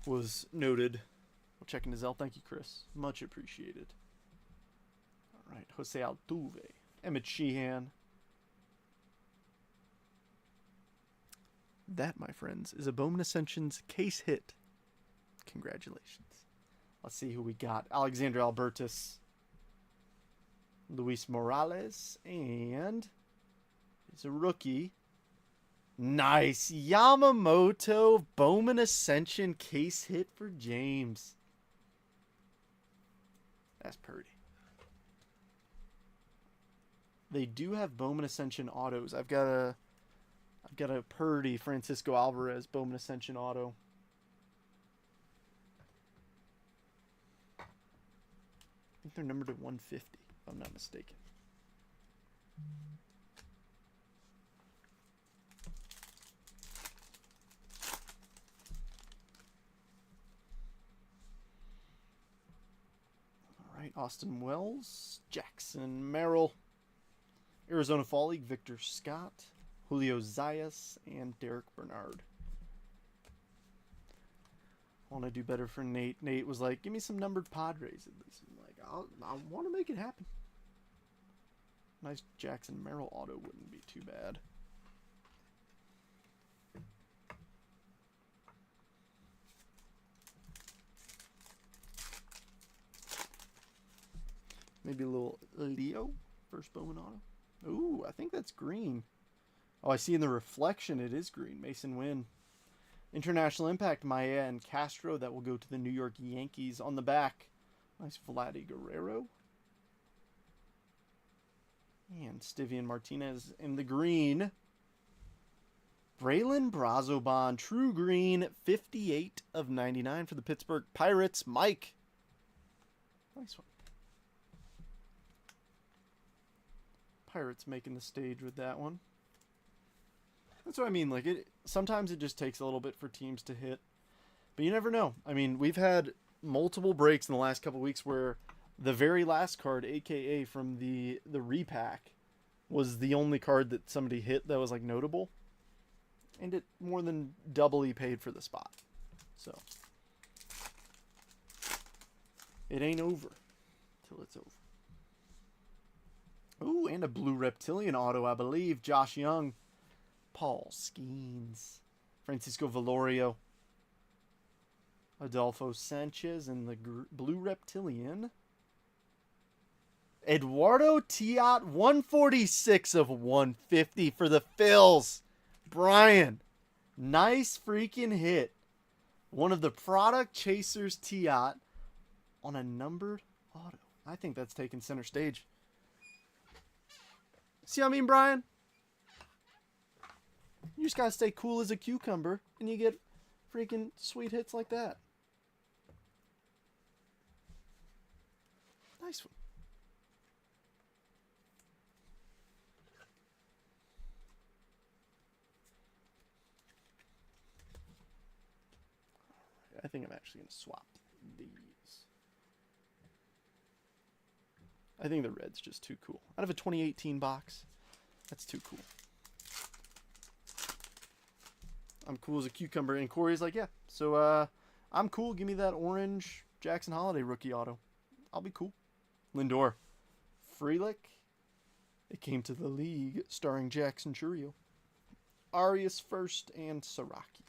was noted. We'll check into Zelle. Thank you, Chris. Much appreciated. All right, Jose Altuve, Emmett Sheehan. That, my friends, is a Bowman Ascensions case hit. Congratulations. Let's see who we got. Alexander Albertus. Luis Morales, and it's a rookie. Nice. Yamamoto Bowman Ascension case hit for James. That's pretty. They do have Bowman Ascension autos. I've got a Purdy Francisco Alvarez Bowman Ascension auto. think they're numbered to 150, if I'm not mistaken. All right, Austin Wells, Jackson Merrill, Arizona Fall League, Victor Scott, Julio Zayas, and Derek Bernard. I want to do better for Nate. Nate was like, give me some numbered Padres at least. I'm like, I want to make it happen. Nice Jackson Merrill auto wouldn't be too bad. Maybe a little Leo, first Bowman auto. Ooh, I think that's green. Oh, I see in the reflection it is green. Mason Wynn. International Impact, Maya and Castro. That will go to the New York Yankees on the back. Nice Vladdy Guerrero. And Stivian Martinez in the green. Braylon Brazoban, true green, 58 of 99 for the Pittsburgh Pirates. Mike. Nice one. Pirates making the stage with that one. That's what I mean. Like, sometimes it just takes a little bit for teams to hit. But you never know. I mean, we've had multiple breaks in the last couple weeks where the very last card, aka from the repack, was the only card that somebody hit that was like notable. And it more than doubly paid for the spot. So it ain't over till it's over. Ooh, and a blue reptilian auto, I believe. Josh Young, Paul Skeens, Francisco Velorio, Adolfo Sanchez, and the blue reptilian, Eduardo Tiat, 146 of 150 for the Phils. Brian, nice freaking hit. One of the product chasers, Tiat, on a numbered auto. I think that's taking center stage. See what I mean, Brian? You just gotta stay cool as a cucumber, and you get freaking sweet hits like that. Nice one. I think I'm actually going to swap these. I think the red's just too cool. Out of a 2018 box, that's too cool. I'm cool as a cucumber. And Corey's like, yeah, so I'm cool. Give me that orange Jackson Holiday rookie auto. I'll be cool. Lindor. Frelick. It came to the league starring Jackson Churio. Arias first and Saraki.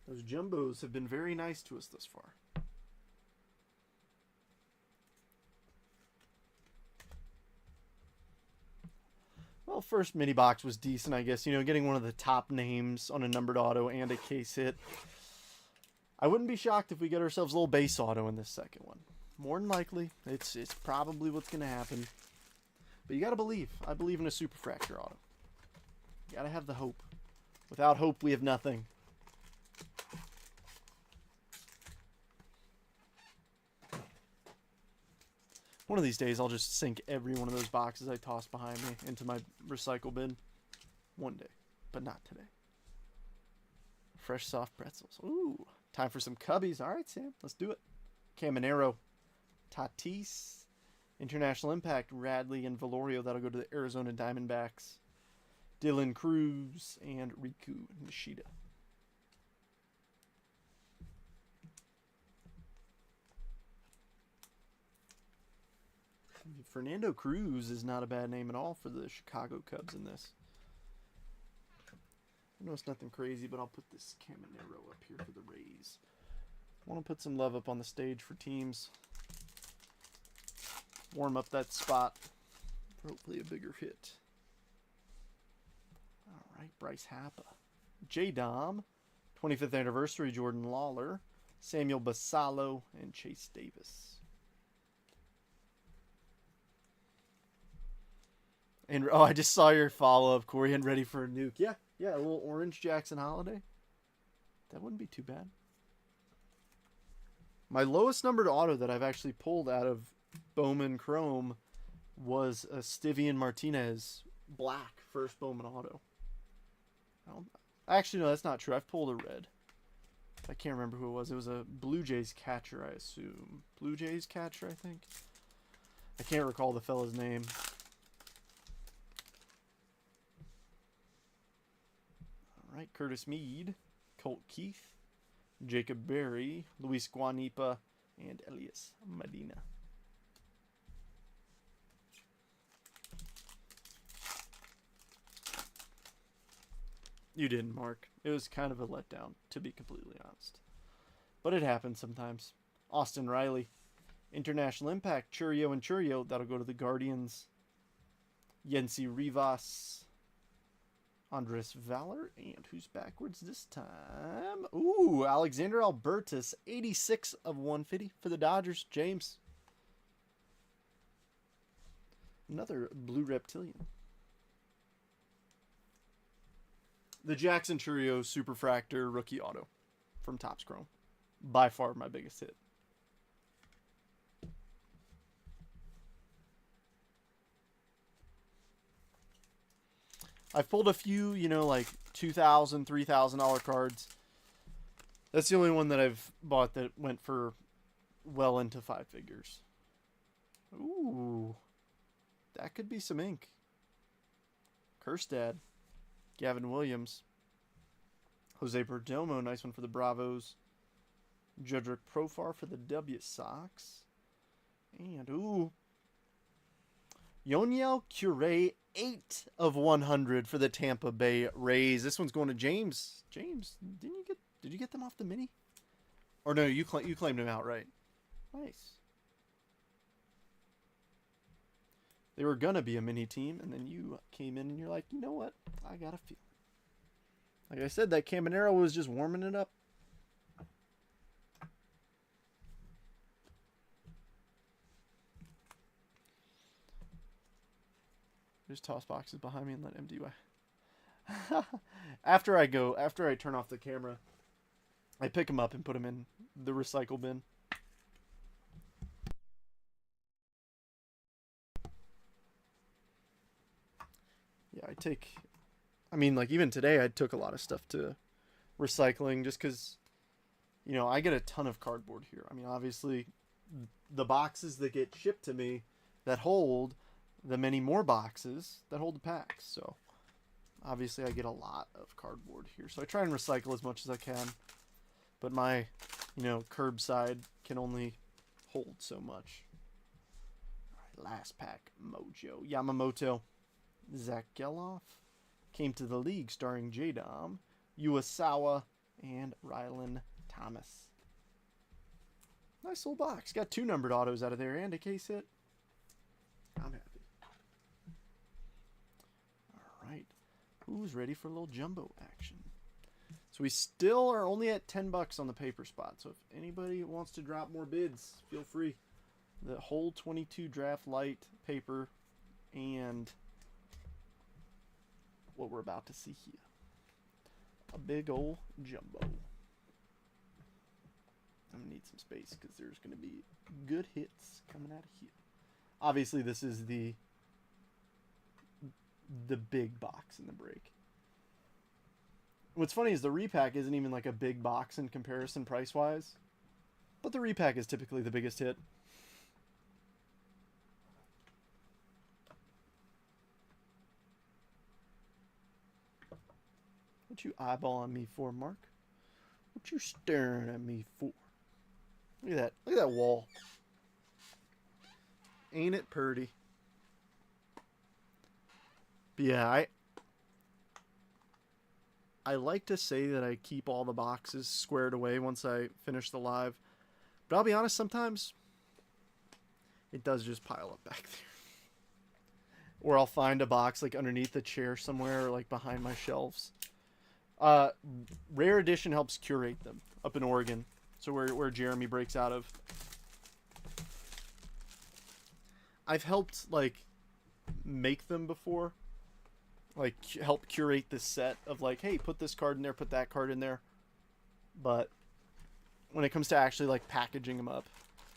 Those jumbos have been very nice to us thus far. Well, first mini box was decent, I guess. You know, getting one of the top names on a numbered auto and a case hit. I wouldn't be shocked if we get ourselves a little base auto in this second one. More than likely, it's probably what's going to happen. But you got to believe. I believe in a super fracture auto. You got to have the hope. Without hope, we have nothing. One of these days, I'll just sink every one of those boxes I toss behind me into my recycle bin. One day, but not today. Fresh soft pretzels. Ooh, time for some Cubbies. All right, Sam, let's do it. Caminero, Tatis, International Impact, Radley, and Velorio. That'll go to the Arizona Diamondbacks. Dylan Cruz and Riku Nishida. Fernando Cruz is not a bad name at all for the Chicago Cubs in this. I know it's nothing crazy, but I'll put this Caminero up here for the Rays. I want to put some love up on the stage for teams. Warm up that spot for hopefully a bigger hit. All right, Bryce Happa. J-Dom, 25th anniversary, Jordan Lawler, Samuel Basallo, and Chase Davis. And oh, I just saw your follow-up, Corey, and ready for a nuke. Yeah, Yeah, a little orange Jackson Holiday. That wouldn't be too bad. My lowest numbered auto that I've actually pulled out of Bowman Chrome was a Stivian Martinez black first Bowman auto. Actually, no, that's not true. I've pulled a red. I can't remember who it was. It was a Blue Jays catcher, I assume. Blue Jays catcher, I think. I can't recall the fella's name. All right, Curtis Mead, Colt Keith, Jacob Berry, Luis Guanipa, and Elias Medina. You didn't, Mark. It was kind of a letdown, to be completely honest. But it happens sometimes. Austin Riley, International Impact, Churio and Churio. That'll go to the Guardians. Yency Rivas, Andres Valor, and who's backwards this time? Ooh, Alexander Albertus, 86 of 150 for the Dodgers. James. Another Blue Reptilian. The Jackson Churio Superfractor rookie auto from Topps Chrome. By far my biggest hit. I've pulled a few, you know, like $2,000, $3,000 cards. That's the only one that I've bought that went for well into 5 figures. Ooh. That could be some ink. Kerstad. Gavin Williams. Jose Perdomo, nice one for the Bravos. Jedrick Profar for the W Sox. And, ooh. Yoniel Cure, 8 of 100 for the Tampa Bay Rays. This one's going to James. James, did you get them off the mini? Or no, you claimed them outright. Nice. They were going to be a mini team, and then you came in and you're like, you know what? I got a feeling. Like I said, that Caminero was just warming it up. Just toss boxes behind me and let MDY. after I turn off the camera, I pick them up and put them in the recycle bin. Yeah, I mean, like even today I took a lot of stuff to recycling just because, you know, I get a ton of cardboard here. I mean, obviously the boxes that get shipped to me that hold the many more boxes that hold the packs. So obviously I get a lot of cardboard here. So I try and recycle as much as I can. But my, you know, curbside can only hold so much. All right, last pack. Mojo. Yamamoto. Zach Geloff. Came to the league starring J-Dom. Uesawa. And Rylan Thomas. Nice little box. Got 2 numbered autos out of there and a case hit. I'm happy. Right. Who's ready for a little jumbo action? So we still are only at $10 on the paper spot. So if anybody wants to drop more bids, feel free. The whole 22 draft light paper and what we're about to see here. A big old jumbo. I'm gonna need some space because there's gonna be good hits coming out of here. Obviously, this is the big box in the break. What's funny is the repack isn't even like a big box in comparison price-wise, but the repack is typically the biggest hit. What you eyeballing me for, Mark? What you staring at me for? Look at that. Look at that wall. Ain't it purty? But yeah, I like to say that I keep all the boxes squared away once I finish the live. But I'll be honest, sometimes it does just pile up back there. Or I'll find a box like underneath the chair somewhere or like behind my shelves. Rare Edition helps curate them up in Oregon. So where Jeremy breaks out of. I've helped like make them before. like help curate this set of like, hey, put this card in there, put that card in there. But when it comes to actually like packaging them up,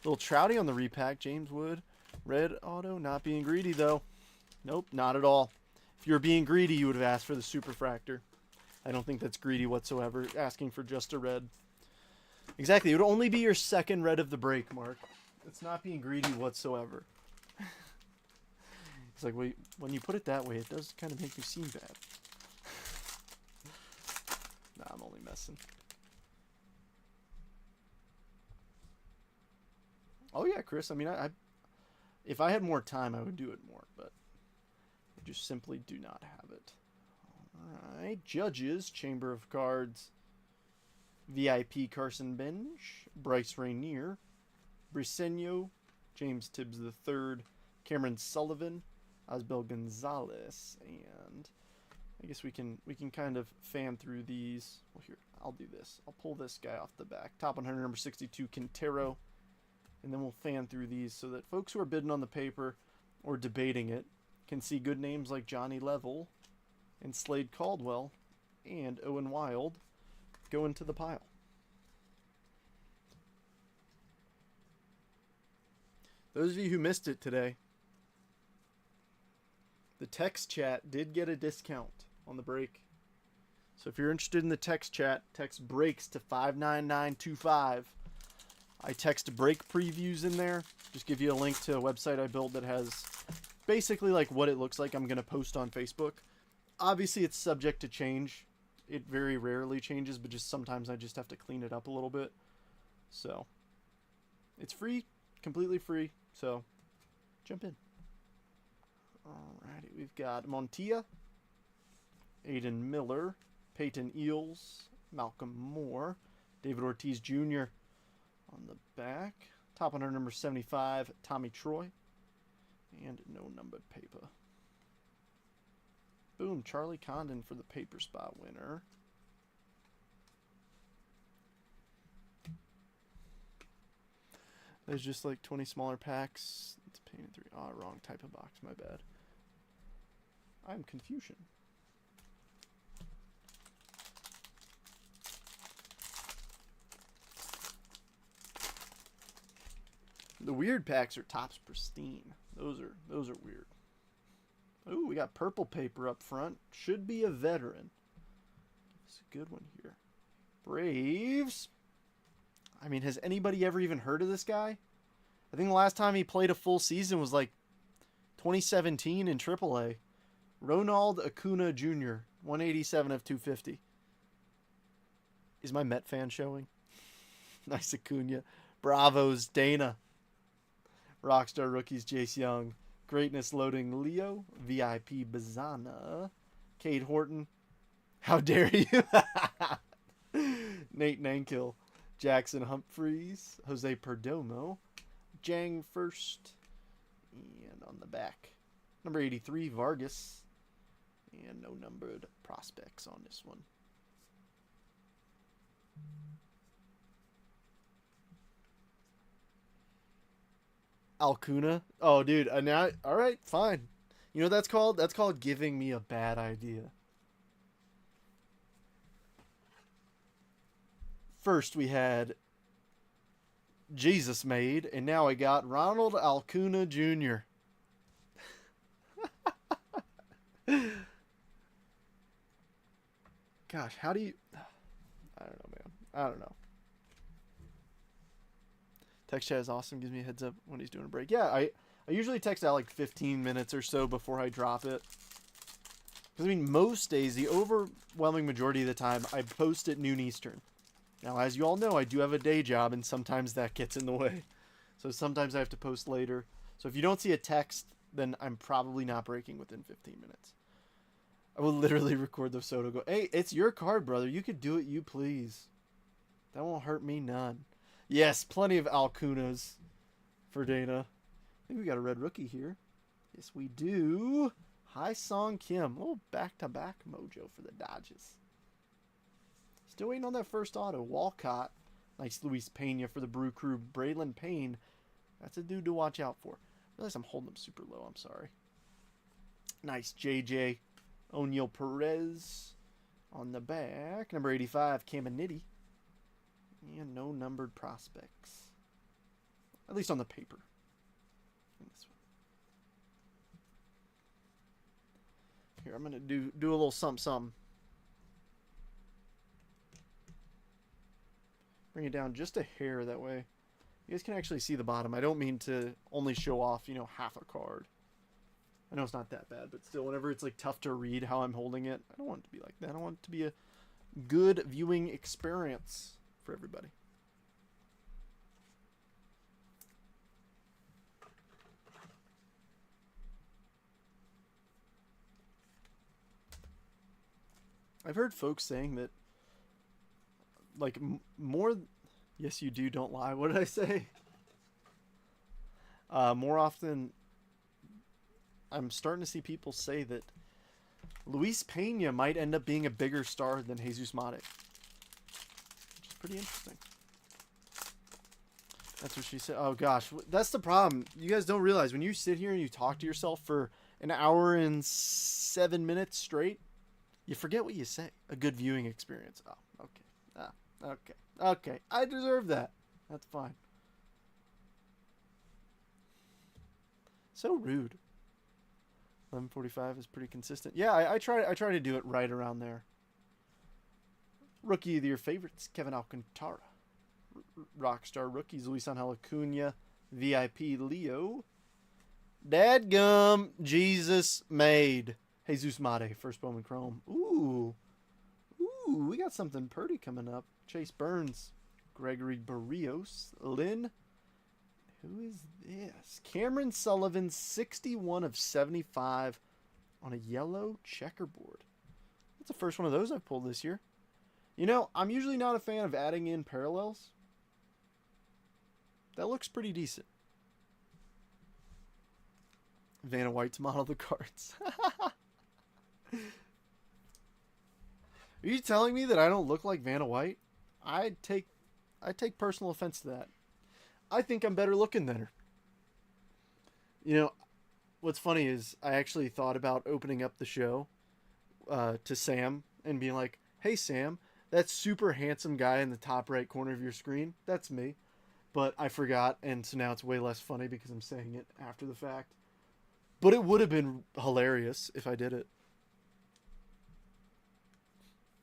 little Trouty on the repack, James Wood, red auto, not being greedy though. Nope, not at all. If you were being greedy, you would have asked for the Superfractor. I don't think that's greedy whatsoever, asking for just a red. Exactly, it would only be your second red of the break, Mark. It's not being greedy whatsoever. It's like, wait, when you put it that way, it does kind of make me seem bad. Nah, I'm only messing. Oh yeah, Chris, I mean, I if I had more time, I would do it more, but I just simply do not have it. Alright, Judges, Chamber of Cards, VIP Carson Bench, Bryce Rainier, Briseño, James Tibbs III, Cameron Sullivan, Osbel Gonzalez, and I guess we can kind of fan through these. Well, here, I'll do this. I'll pull this guy off the back. Top 100, number 62, Quintero, and then we'll fan through these so that folks who are bidding on the paper or debating it can see good names like Johnny Level and Slade Caldwell and Owen Wild go into the pile. Those of you who missed it today, the text chat did get a discount on the break. So if you're interested in the text chat, text breaks to 59925. I text break previews in there. Just give you a link to a website I built that has basically like what it looks like I'm going to post on Facebook. Obviously, it's subject to change. It very rarely changes, but just sometimes I just have to clean it up a little bit. So, it's free, completely free. So, jump in. Alrighty, we've got Montilla, Aiden Miller, Peyton Eels, Malcolm Moore, David Ortiz Jr. on the back. Top 100, number 75, Tommy Troy, and no numbered paper. Boom, Charlie Condon for the paper spot winner. There's just like 20 smaller packs. It's painted 3. Oh, wrong type of box, my bad. I'm confusion. The weird packs are Topps Pristine. Those are weird. Ooh, we got purple paper up front. Should be a veteran. It's a good one here. Braves. I mean, has anybody ever even heard of this guy? I think the last time he played a full season was like 2017 in AAA. Ronald Acuna Jr., 187 of 250. Is my Met fan showing? Nice Acuna. Bravos, Dana. Rockstar Rookies, Jace Young. Greatness Loading, Leo. VIP Bazana. Cade Horton. How dare you? Nate Nankill. Jackson Humphreys. Jose Perdomo. Jang first. And on the back, number 83, Vargas. And no numbered prospects on this one. Alcuna. Oh, dude. Now, all right, fine. You know what that's called? That's called giving me a bad idea. First, we had Jesus Made, and now I got Ronald Alcuna Jr. Gosh, how do you... I don't know, man. I don't know. Text chat is awesome. Gives me a heads up when he's doing a break. Yeah, I usually text out like 15 minutes or so before I drop it. Because, I mean, most days, the overwhelming majority of the time, I post at noon Eastern. Now, as you all know, I do have a day job, and sometimes that gets in the way. So sometimes I have to post later. So if you don't see a text, then I'm probably not breaking within 15 minutes. I will literally record the Soto go, hey, it's your card, brother. You could do it, you please. That won't hurt me none. Yes, plenty of Alcunas for Dana. I think we got a red rookie here. Yes, we do. Hi Song Kim. Oh, back-to-back mojo for the Dodgers. Still waiting on that first auto. Walcott. Nice Luis Pena for the Brew Crew. Braylon Payne. That's a dude to watch out for. I realize I'm holding him super low. I'm sorry. Nice JJ. O'Neal Perez on the back. Number 85, Caminiti. And no numbered prospects. At least on the paper. In this one. Here, I'm going to do a little something. Bring it down just a hair that way. You guys can actually see the bottom. I don't mean to only show off, half a card. I know it's not that bad, but still, whenever it's like tough to read how I'm holding it, I don't want it to be like that. I want it to be a good viewing experience for everybody. I've heard folks saying that, like, more... Yes, you do, don't lie. What did I say? More often, I'm starting to see people say that Luis Pena might end up being a bigger star than Jesus Mate. Which is pretty interesting. That's what she said. Oh, gosh. That's the problem. You guys don't realize, when you sit here and you talk to yourself for an hour and 7 minutes straight, you forget what you say. A good viewing experience. Oh, okay. Okay. Okay. I deserve that. That's fine. So rude. 11:45 is pretty consistent. Yeah, I try to do it right around there. Rookie of the Year favorites, Kevin Alcantara. Rockstar rookies, Luis Angel Acuna. VIP Leo. Dadgum, Jesus made. Jesus Mate, first Bowman Chrome. Ooh, we got something pretty coming up. Chase Burns. Gregory Barrios. Lynn. Who is this? Cameron Sullivan, 61 of 75 on a yellow checkerboard. That's the first one of those I've pulled this year. I'm usually not a fan of adding in parallels. That looks pretty decent. Vanna White's model the cards. Are you telling me that I don't look like Vanna White? I take personal offense to that. I think I'm better looking than her. What's funny is I actually thought about opening up the show to Sam and being like, "Hey Sam, that super handsome guy in the top right corner of your screen, that's me." But I forgot, and so now it's way less funny because I'm saying it after the fact. But it would have been hilarious if I did it.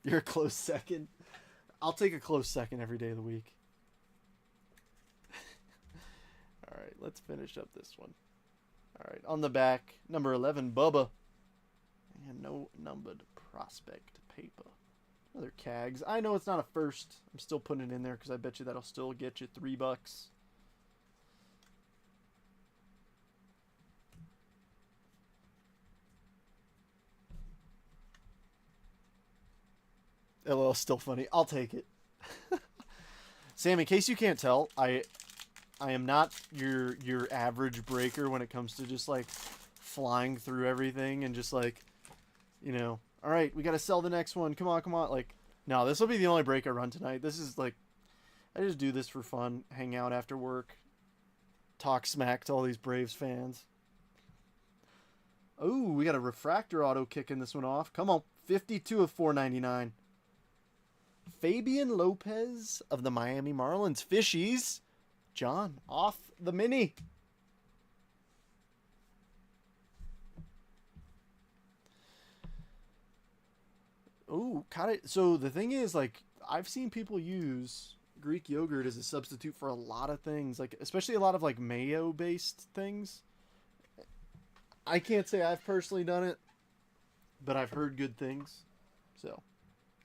You're a close second. I'll take a close second every day of the week. All right, let's finish up this one. All right, on the back, number 11, Bubba. And no numbered prospect paper. Another Cags. I know it's not a first. I'm still putting it in there because I bet you that'll still get you $3. LOL, still funny. I'll take it. Sam, in case you can't tell, I am not your average breaker when it comes to just like flying through everything and just like, all right, we got to sell the next one. Come on. Like, no, this will be the only break I run tonight. This is like, I just do this for fun, hang out after work, talk smack to all these Braves fans. Oh, we got a refractor auto kicking this one off. Come on, 52 of 499. Fabian Lopez of the Miami Marlins. Fishies. John, off the mini. Oh, got it. So the thing is, like, I've seen people use Greek yogurt as a substitute for a lot of things, like especially a lot of like mayo-based things. I can't say I've personally done it, but I've heard good things. So,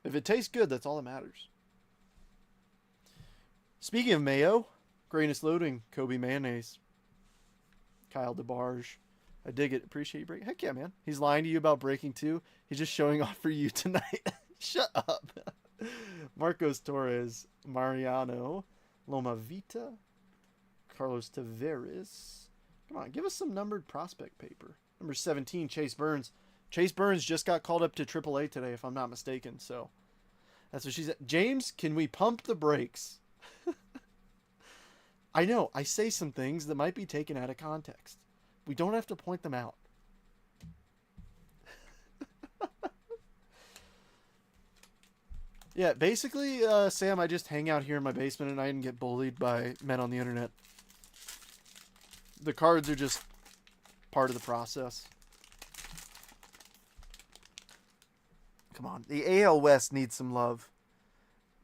if it tastes good, that's all that matters. Speaking of mayo, greatest loading, Kobe mayonnaise. Kyle DeBarge. I dig it. Appreciate you breaking. Heck yeah, man. He's lying to you about breaking too. He's just showing off for you tonight. Shut up. Marcos Torres. Mariano. Loma Vita. Carlos Tavares. Come on, give us some numbered prospect paper. Number 17, Chase Burns. Chase Burns just got called up to AAA today, if I'm not mistaken. So that's what she said. James, can we pump the brakes? I know, I say some things that might be taken out of context. We don't have to point them out. Yeah, basically, Sam, I just hang out here in my basement at night and get bullied by men on the internet. The cards are just part of the process. Come on. The AL West needs some love.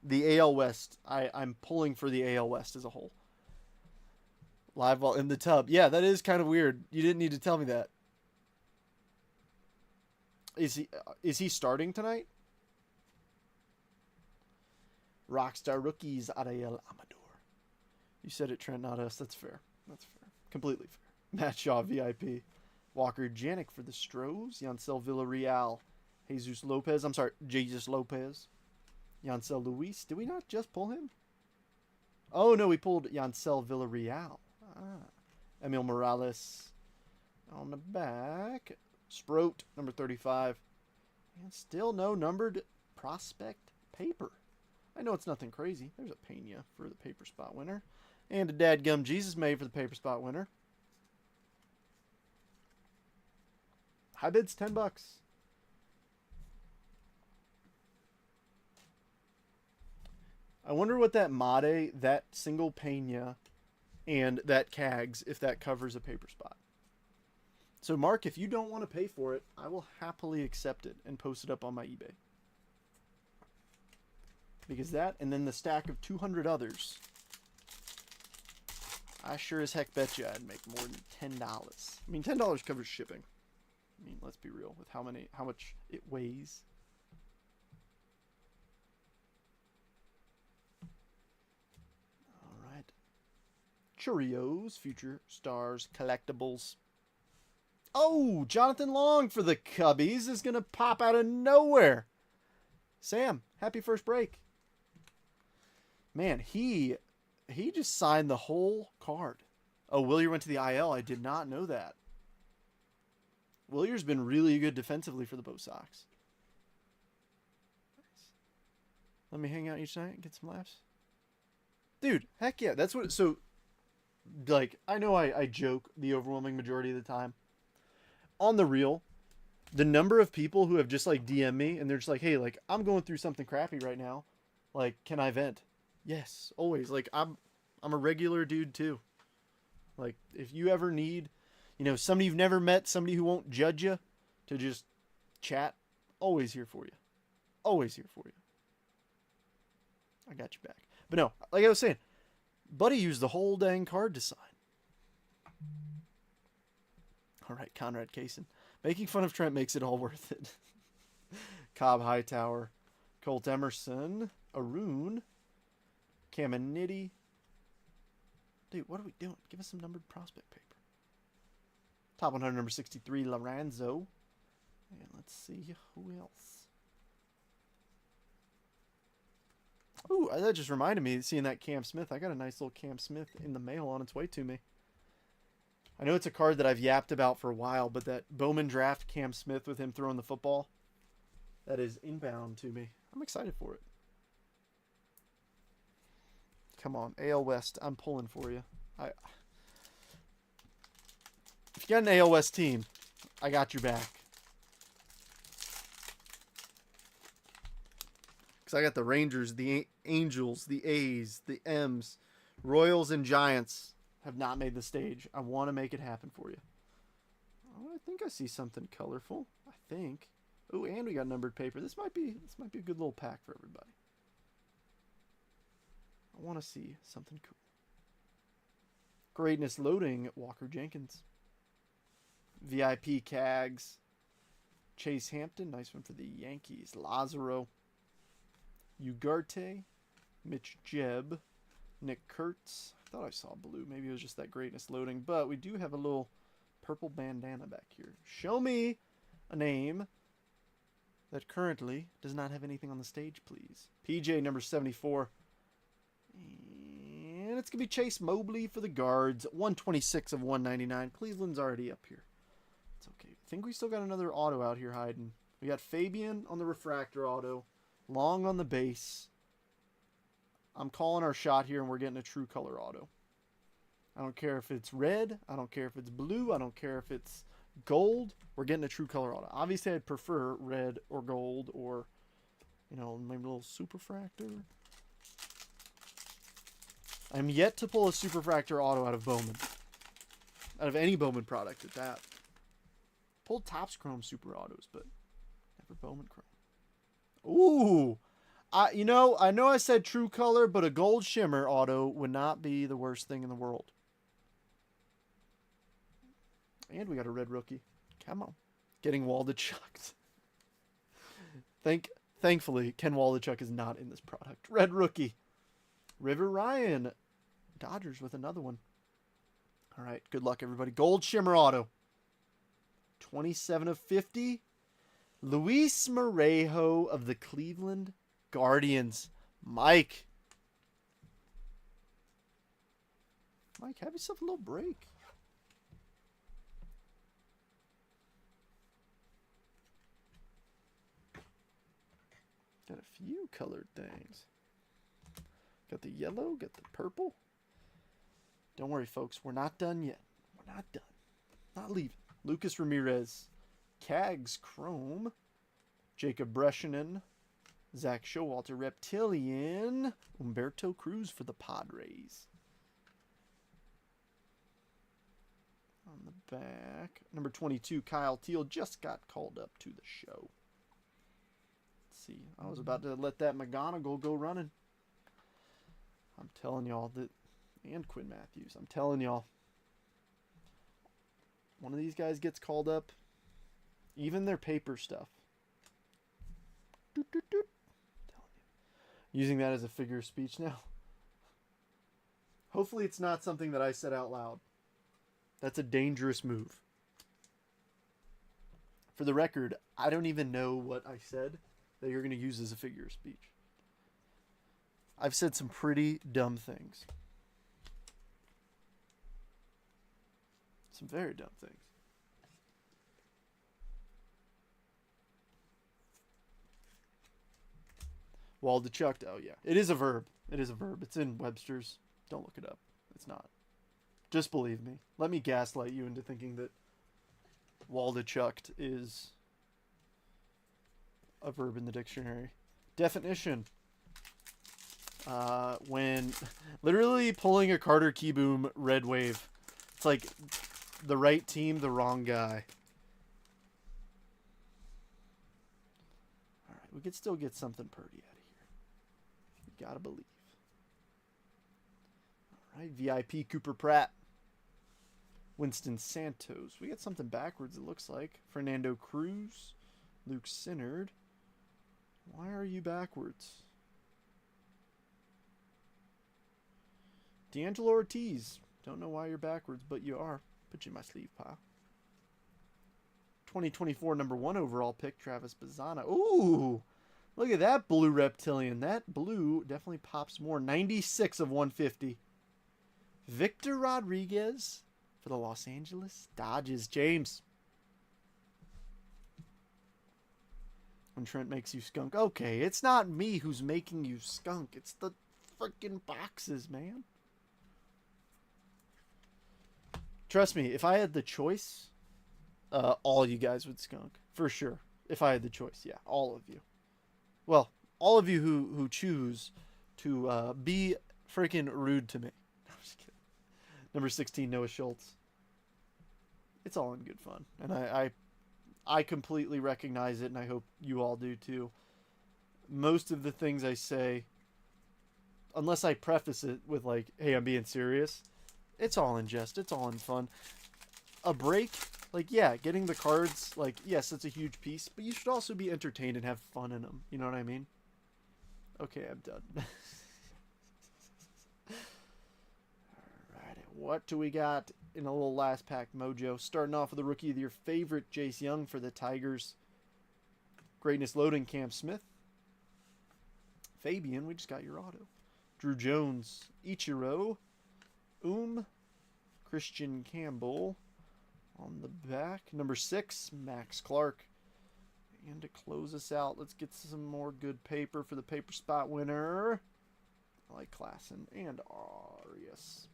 The AL West, I'm pulling for the AL West as a whole. Live ball in the tub. Yeah, that is kind of weird. You didn't need to tell me that. Is he starting tonight? Rockstar rookies, Ariel Amador. You said it, Trent, not us. That's fair. That's fair. Completely fair. Matt Shaw, VIP. Walker Janik for the Stros. Yancel Villarreal. Jesus Lopez. I'm sorry, Jesus Lopez. Yancel Luis. Did we not just pull him? Oh, no, we pulled Yancel Villarreal. Emil Morales on the back. Sproat, number 35. And still no numbered prospect paper. I know it's nothing crazy. There's a Pena for the paper spot winner. And a Dadgum Jesus May for the paper spot winner. High bid's $10. I wonder what that Made, that single Pena, and that Cags, if that covers a paper spot. So, Mark, if you don't want to pay for it, I will happily accept it and post it up on my eBay. Because that, and then the stack of 200 others, I sure as heck bet you I'd make more than $10. I mean, $10 covers shipping. I mean, let's be real with how much it weighs. All right. Cheerios, Future Stars, Collectibles. Oh, Jonathan Long for the Cubbies is going to pop out of nowhere. Sam, happy first break. Man, he just signed the whole card. Oh, Willier went to the IL. I did not know that. Willier's been really good defensively for the Bo Sox. Nice. Let me hang out each night and get some laughs. Dude, heck yeah. That's what... So, like, I know I joke the overwhelming majority of the time. On the real, the number of people who have just, like, DM me and they're just like, hey, like, I'm going through something crappy right now. Like, can I vent? Yes, always. Like, I'm a regular dude, too. Like, if you ever need... You know, somebody you've never met, somebody who won't judge you, to just chat, always here for you. Always here for you. I got your back. But no, like I was saying, Buddy used the whole dang card to sign. All right, Conrad Kaysen. Making fun of Trent makes it all worth it. Cobb Hightower, Colt Emerson, Arun, Caminiti. Dude, what are we doing? Give us some numbered prospect paper. Top 100, number 63, Lorenzo. And let's see who else. Ooh, that just reminded me, seeing that Cam Smith. I got a nice little Cam Smith in the mail on its way to me. I know it's a card that I've yapped about for a while, but that Bowman draft Cam Smith with him throwing the football, that is inbound to me. I'm excited for it. Come on, AL West, I'm pulling for you. If you got an AL West team, I got your back. Because I got the Rangers, the Angels, the A's, the M's, Royals, and Giants have not made the stage. I want to make it happen for you. Oh, I think I see something colorful. I think. Oh, and we got numbered paper. This might be a good little pack for everybody. I want to see something cool. Greatness loading, Walker Jenkins. VIP Cags. Chase Hampton, nice one for the Yankees. Lazaro. Ugarte. Mitch Jebb. Nick Kurtz. I thought I saw blue. Maybe it was just that greatness loading. But we do have a little purple bandana back here. Show me a name that currently does not have anything on the stage, please. PJ, number 74. And it's going to be Chase Mobley for the Guards. 126 of 199. Cleveland's already up here. It's okay. I think we still got another auto out here hiding. We got Fabian on the refractor auto. Long on the base. I'm calling our shot here, and we're getting a true color auto. I don't care if it's red. I don't care if it's blue. I don't care if it's gold. We're getting a true color auto. Obviously, I'd prefer red or gold or You know, maybe a little superfractor. I'm yet to pull a superfractor auto out of Bowman. Out of any Bowman product at that. Pulled Topps Chrome super autos, but never Bowman Chrome. Ooh! I know I said true color, but a gold shimmer auto would not be the worst thing in the world. And we got a red rookie. Come on. Getting Waldachuk. Thankfully, Ken Waldachuk is not in this product. Red rookie. River Ryan. Dodgers with another one. All right. Good luck, everybody. Gold shimmer auto. 27 of 50. Luis Morejo of the Cleveland Guardians. Mike, have yourself a little break. Got a few colored things. Got the yellow, got the purple. Don't worry, folks. We're not done yet. We're not done. Not leaving. Lucas Ramirez. Cags Chrome. Jacob Breschanen. Zach Showalter. Reptilian. Humberto Cruz for the Padres. On the back. Number 22, Kyle Teal just got called up to the show. Let's see. I was about to let that McGonagall go running. I'm telling y'all that. And Quinn Matthews. I'm telling y'all. One of these guys gets called up. Even their paper stuff. Doot, doot, doot. Using that as a figure of speech now. Hopefully it's not something that I said out loud. That's a dangerous move. For the record, I don't even know what I said that you're going to use as a figure of speech. I've said some pretty dumb things. Some very dumb things. Waldachuk. Oh, yeah. It is a verb. It is a verb. It's in Webster's. Don't look it up. It's not. Just believe me. Let me gaslight you into thinking that Waldachuk is a verb in the dictionary. Definition. When literally pulling a Carter Keyboom red wave. It's like the right team, the wrong guy. All right. We could still get something pretty out of here. You gotta believe. All right. VIP Cooper Pratt. Winston Santos. We got something backwards, it looks like. Fernando Cruz. Luke Sinnard. Why are you backwards? D'Angelo Ortiz. Don't know why you're backwards, but you are. Put you in my sleeve, pal. 2024 number 1 overall pick, Travis Bazzana. Ooh! Look at that blue reptilian. That blue definitely pops more. 96 of 150. Victor Rodriguez for the Los Angeles Dodgers. James. When Trent makes you skunk. Okay, it's not me who's making you skunk. It's the freaking boxes, man. Trust me, if I had the choice, all you guys would skunk. For sure. If I had the choice, yeah. All of you. Well, all of you who choose to be freaking rude to me. No, I'm just kidding. Number 16, Noah Schultz. It's all in good fun. And I completely recognize it, and I hope you all do too. Most of the things I say, unless I preface it with like, hey, I'm being serious, it's all in jest. It's all in fun. A break, like, yeah, getting the cards, like, yes, it's a huge piece, but you should also be entertained and have fun in them. You know what I mean? Okay, I'm done. Alright, what do we got in a little last pack mojo? Starting off with the rookie of your favorite, Jace Young for the Tigers. Greatness loading, Cam Smith. Fabian, we just got your auto. Drew Jones, Ichiro. Christian Campbell on the back. Number 6, Max Clark. And to close us out, let's get some more good paper for the paper spot winner. I like Klassen and Arias.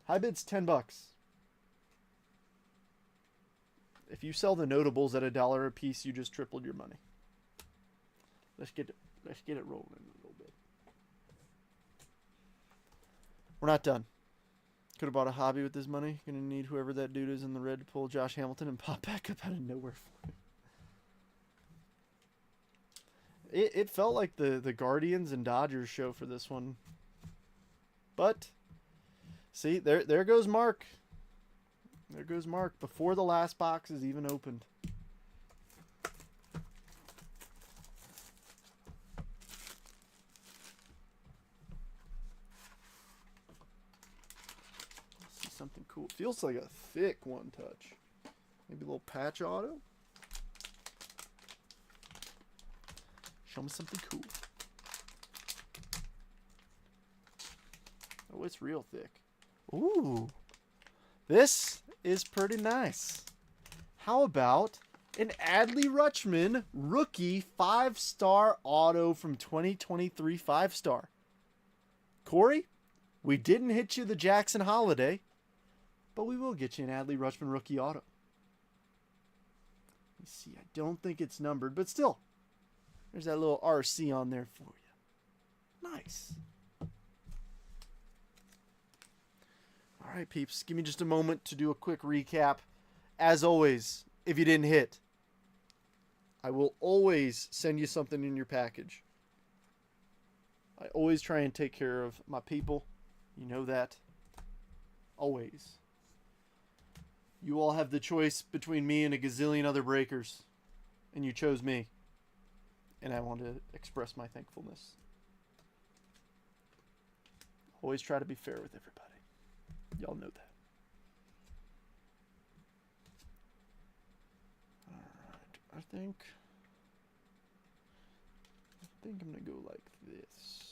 High bid's $10. If you sell the notables at $1 a piece, you just tripled your money. Let's get it rolling a little bit. We're not done. Could have bought a hobby with this money. Gonna need whoever that dude is in the red to pull Josh Hamilton and pop back up out of nowhere for it. It felt like the Guardians and Dodgers show for this one. But see, there goes Mark. There goes Mark before the last box is even opened. Something cool. Feels like a thick one touch. Maybe a little patch auto. Show me something cool. Oh, it's real thick. Ooh. This is pretty nice. How about an Adley Rutschman rookie 5-star auto from 2023 5-star? Corey, we didn't hit you the Jackson Holiday, but we will get you an Adley Rutschman rookie auto. Let me see. I don't think it's numbered, but still. There's that little RC on there for you. Nice. All right, peeps. Give me just a moment to do a quick recap. As always, if you didn't hit, I will always send you something in your package. I always try and take care of my people. You know that. Always. You all have the choice between me and a gazillion other breakers. And you chose me. And I want to express my thankfulness. Always try to be fair with everybody. Y'all know that. Alright. I think I'm going to go like this.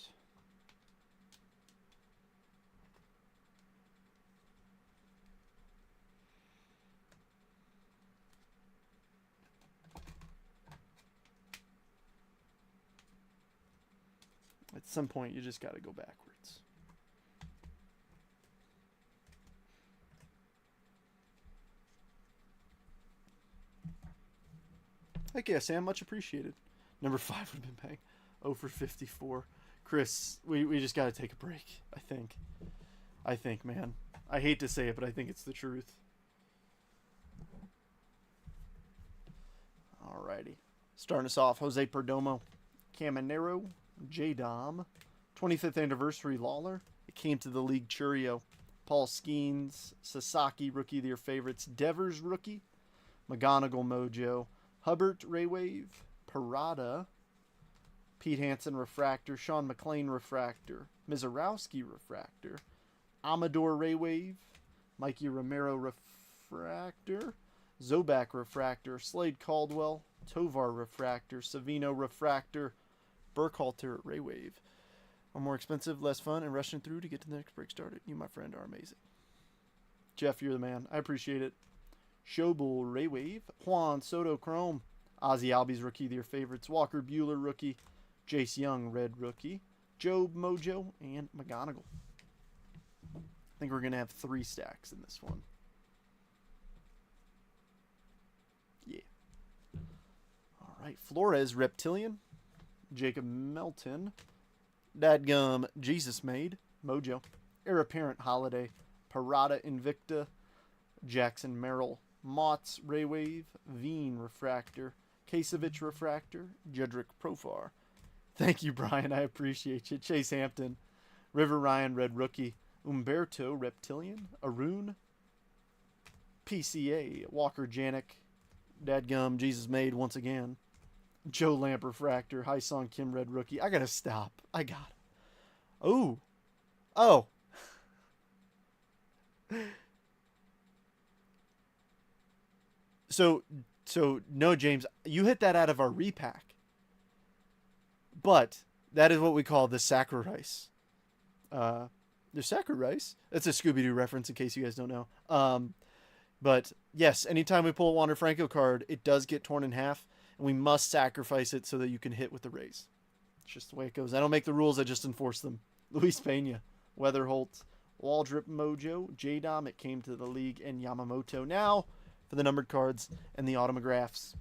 At some point, you just got to go backwards. Heck yeah, Sam. Much appreciated. Number 5 would have been bang. 0 for 54. Chris, we just got to take a break, I think. I think, man. I hate to say it, but I think it's the truth. Alrighty. Starting us off, Jose Perdomo, Caminero, J-Dom, 25th anniversary Lawler. It came to the league Churio. Paul Skeens, Sasaki, rookie of your favorites. Devers, rookie. McGonigal, Mojo. Hubbard, Raywave. Parada. Pete Hansen, Refractor. Sean McLean, Refractor. Mizarowski, Refractor. Amador, Raywave. Mikey Romero, Refractor. Zobak, Refractor. Slade Caldwell. Tovar, Refractor. Savino, Refractor. Burkhalter, Raywave. Are more expensive, less fun, and rushing through to get to the next break started. You, my friend, are amazing. Jeff, you're the man. I appreciate it. Showbull, Raywave. Juan Soto, Chrome. Ozzy Albies, rookie of your favorites. Walker Bueller, rookie. Jace Young, red rookie. Job, Mojo, and McGonigal. I think we're going to have 3 stacks in this one. Yeah. All right. Flores, Reptilian. Jacob Melton. Dadgum, Jesus Made. Mojo. Heir Apparent, Holiday. Parada, Invicta. Jackson Merrill. Motts, Raywave. Veen, Refractor. Kasevich, Refractor. Jedrick, Profar. Thank you, Brian. I appreciate you. Chase Hampton. River Ryan, red rookie. Umberto, Reptilian. Arun. PCA. Walker Janik. Dadgum, Jesus Made once again. Joe Lamp, Refractor. High Song Kim, red rookie. I gotta stop. I got it. Ooh. Oh. So no, James, you hit that out of our repack. But that is what we call the sacrifice. The sacrifice? That's a Scooby-Doo reference in case you guys don't know. But yes, anytime we pull a Wander Franco card, it does get torn in half, and we must sacrifice it so that you can hit with the raise. It's just the way it goes. I don't make the rules, I just enforce them. Luis Pena, Weatherholt, Waldrip Mojo, J-Dom, it came to the league, and Yamamoto. Now for the numbered cards and the autographs.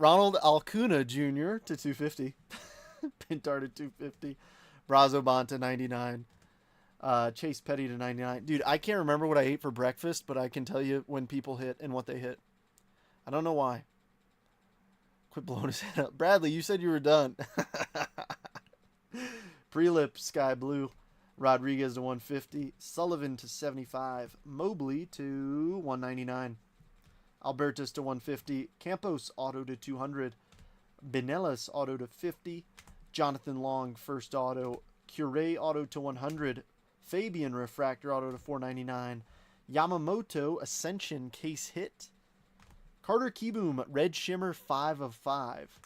Ronald Alcuna Jr. to 250. Pintard at 250. Brazobon to 99. Chase Petty to 99. Dude, I can't remember what I ate for breakfast, but I can tell you when people hit and what they hit. I don't know why. Quit blowing his head up. Bradley, you said you were done. Prelip, Sky Blue. Rodriguez to 150. Sullivan to 75. Mobley to 199. Albertus to 150. Campos auto to 200. Benelis auto to 50. Jonathan Long first auto. Cure auto to 100. Fabian refractor auto to 499. Yamamoto Ascension case hit. Carter Kieboom red shimmer 5 of 5.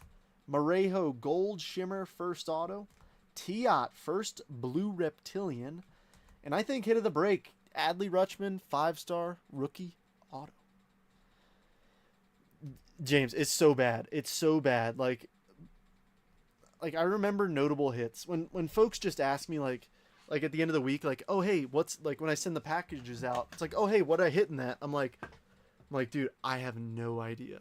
Marejo gold shimmer first auto. Tiot first blue reptilian. And I think hit of the break, Adley Rutschman 5-star rookie auto. James, it's so bad. It's so bad. Like I remember notable hits when folks just ask me like at the end of the week, like, oh hey, what's like when I send the packages out, it's like, oh hey, what I hit in that? I'm like, dude, I have no idea.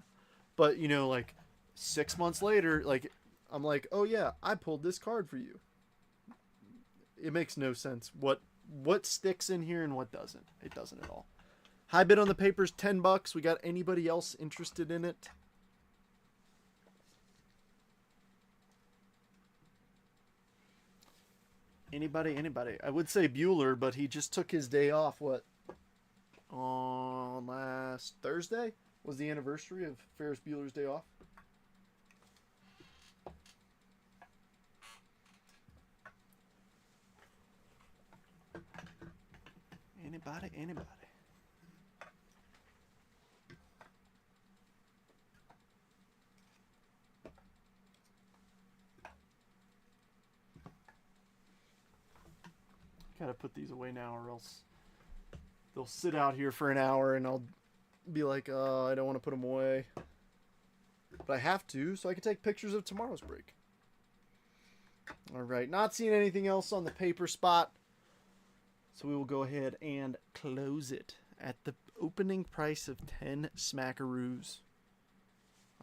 But you know, like 6 months later, like I'm like, oh yeah, I pulled this card for you. It makes no sense what sticks in here and what doesn't. It doesn't at all. High bid on the paper's $10. We got anybody else interested in it? Anybody? I would say Bueller, but he just took his day off. What? On last Thursday was the anniversary of Ferris Bueller's Day Off. Anybody? Gotta put these away now or else they'll sit out here for an hour and I'll be like, I don't want to put them away. But I have to so I can take pictures of tomorrow's break. Alright, not seeing anything else on the paper spot. So we will go ahead and close it at the opening price of 10 smackaroos.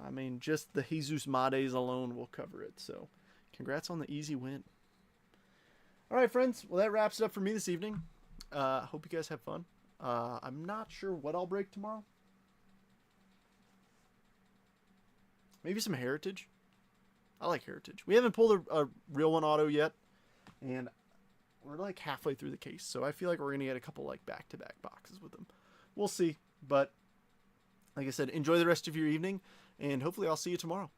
I mean, just the Jesus Mades alone will cover it. So congrats on the easy win. All right, friends. Well, that wraps it up for me this evening. Hope you guys have fun. I'm not sure what I'll break tomorrow. Maybe some Heritage. I like Heritage. We haven't pulled a real one auto yet. And we're like halfway through the case. So I feel like we're going to get a couple like back-to-back boxes with them. We'll see. But like I said, enjoy the rest of your evening. And hopefully I'll see you tomorrow.